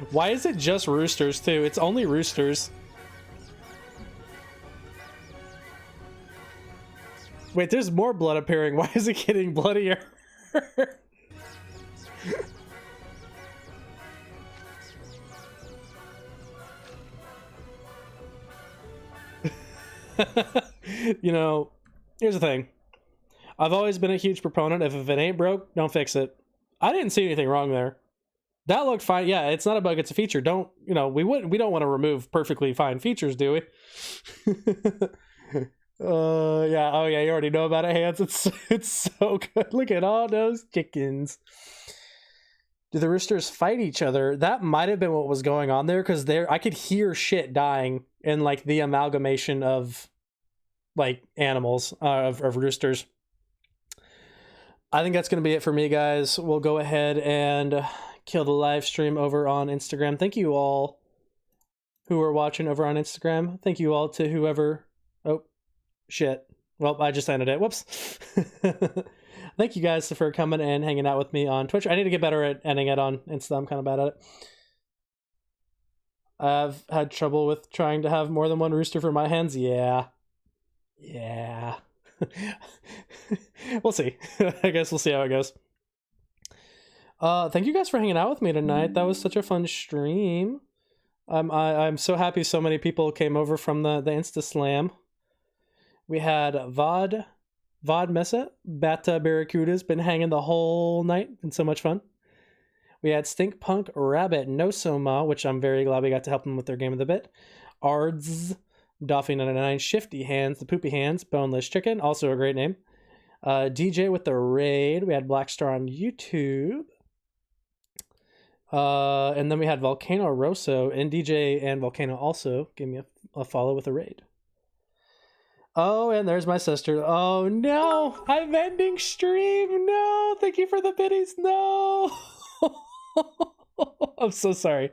[SPEAKER 1] Why is it just roosters too? It's only roosters. Wait, there's more blood appearing. Why is it getting bloodier? You know, here's the thing. I've always been a huge proponent of if it ain't broke, don't fix it. I didn't see anything wrong there. That looked fine. Yeah, it's not a bug, it's a feature. We don't want to remove perfectly fine features, do we? Yeah. Oh yeah, you already know about it, Hans. It's so good. Look at all those chickens. Do the roosters fight each other? That might have been what was going on there, because I could hear shit dying in like the amalgamation of like animals, of roosters. I think that's going to be it for me, guys. We'll go ahead and kill the live stream over on Instagram. Thank you all who are watching over on Instagram. Thank you all to whoever... Oh, shit. Well, I just ended it. Whoops. Thank you guys for coming and hanging out with me on Twitch. I need to get better at ending it on Insta. I'm kind of bad at it. I've had trouble with trying to have more than one rooster for my hens. Yeah. We'll see. I guess we'll see how it goes. Thank you guys for hanging out with me tonight. That was such a fun stream. I'm so happy so many people came over from the Insta Slam. We had Vod Mesa, Bata Barracuda's been hanging the whole night. Been so much fun. We had Stink Punk Rabbit No Soma, which I'm very glad we got to help them with their game of the bit. Ards, Doffy99, Shifty Hands, The Poopy Hands, Boneless Chicken, also a great name. DJ with the raid. We had Black Star on YouTube. And then we had Volcano Rosso, and DJ and Volcano also gave me a follow with a raid. Oh, and there's my sister. Oh no, I'm ending stream. No, thank you for the biddies. No. I'm so sorry.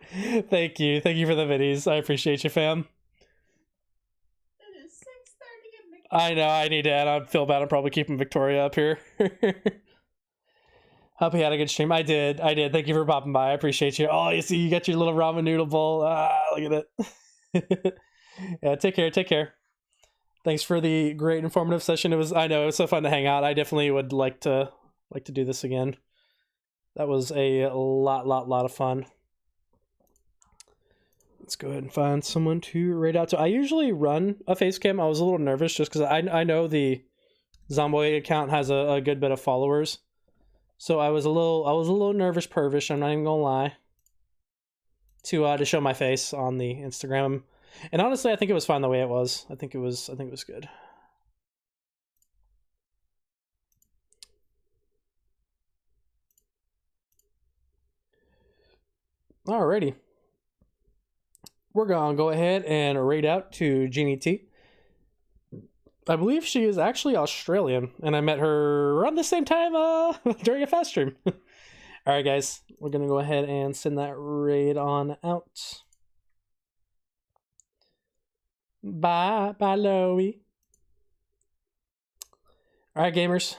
[SPEAKER 1] Thank you for the biddies. I appreciate you, fam.
[SPEAKER 2] It is 6:30
[SPEAKER 1] I know, I need to, and I feel bad. I'm probably keeping Victoria up here. Hope you had a good stream. I did. Thank you for popping by. I appreciate you. Oh, you see, you got your little ramen noodle bowl. Look at it. Yeah, take care. Thanks for the great informative session. I know it was so fun to hang out. I definitely would like to do this again. That was a lot of fun. Let's go ahead and find someone to raid out to. I usually run a face cam. I was a little nervous just because I know the Zomboid account has a good bit of followers. So I was a little nervous pervish, I'm not even gonna lie. To show my face on the Instagram. And honestly, I think it was fine the way it was. I think it was good. Alrighty. We're gonna go ahead and raid out to Jeannie T. I believe she is actually Australian, and I met her around the same time during a fast stream. Alright guys, we're gonna go ahead and send that raid on out. Bye, Loey. Alright gamers,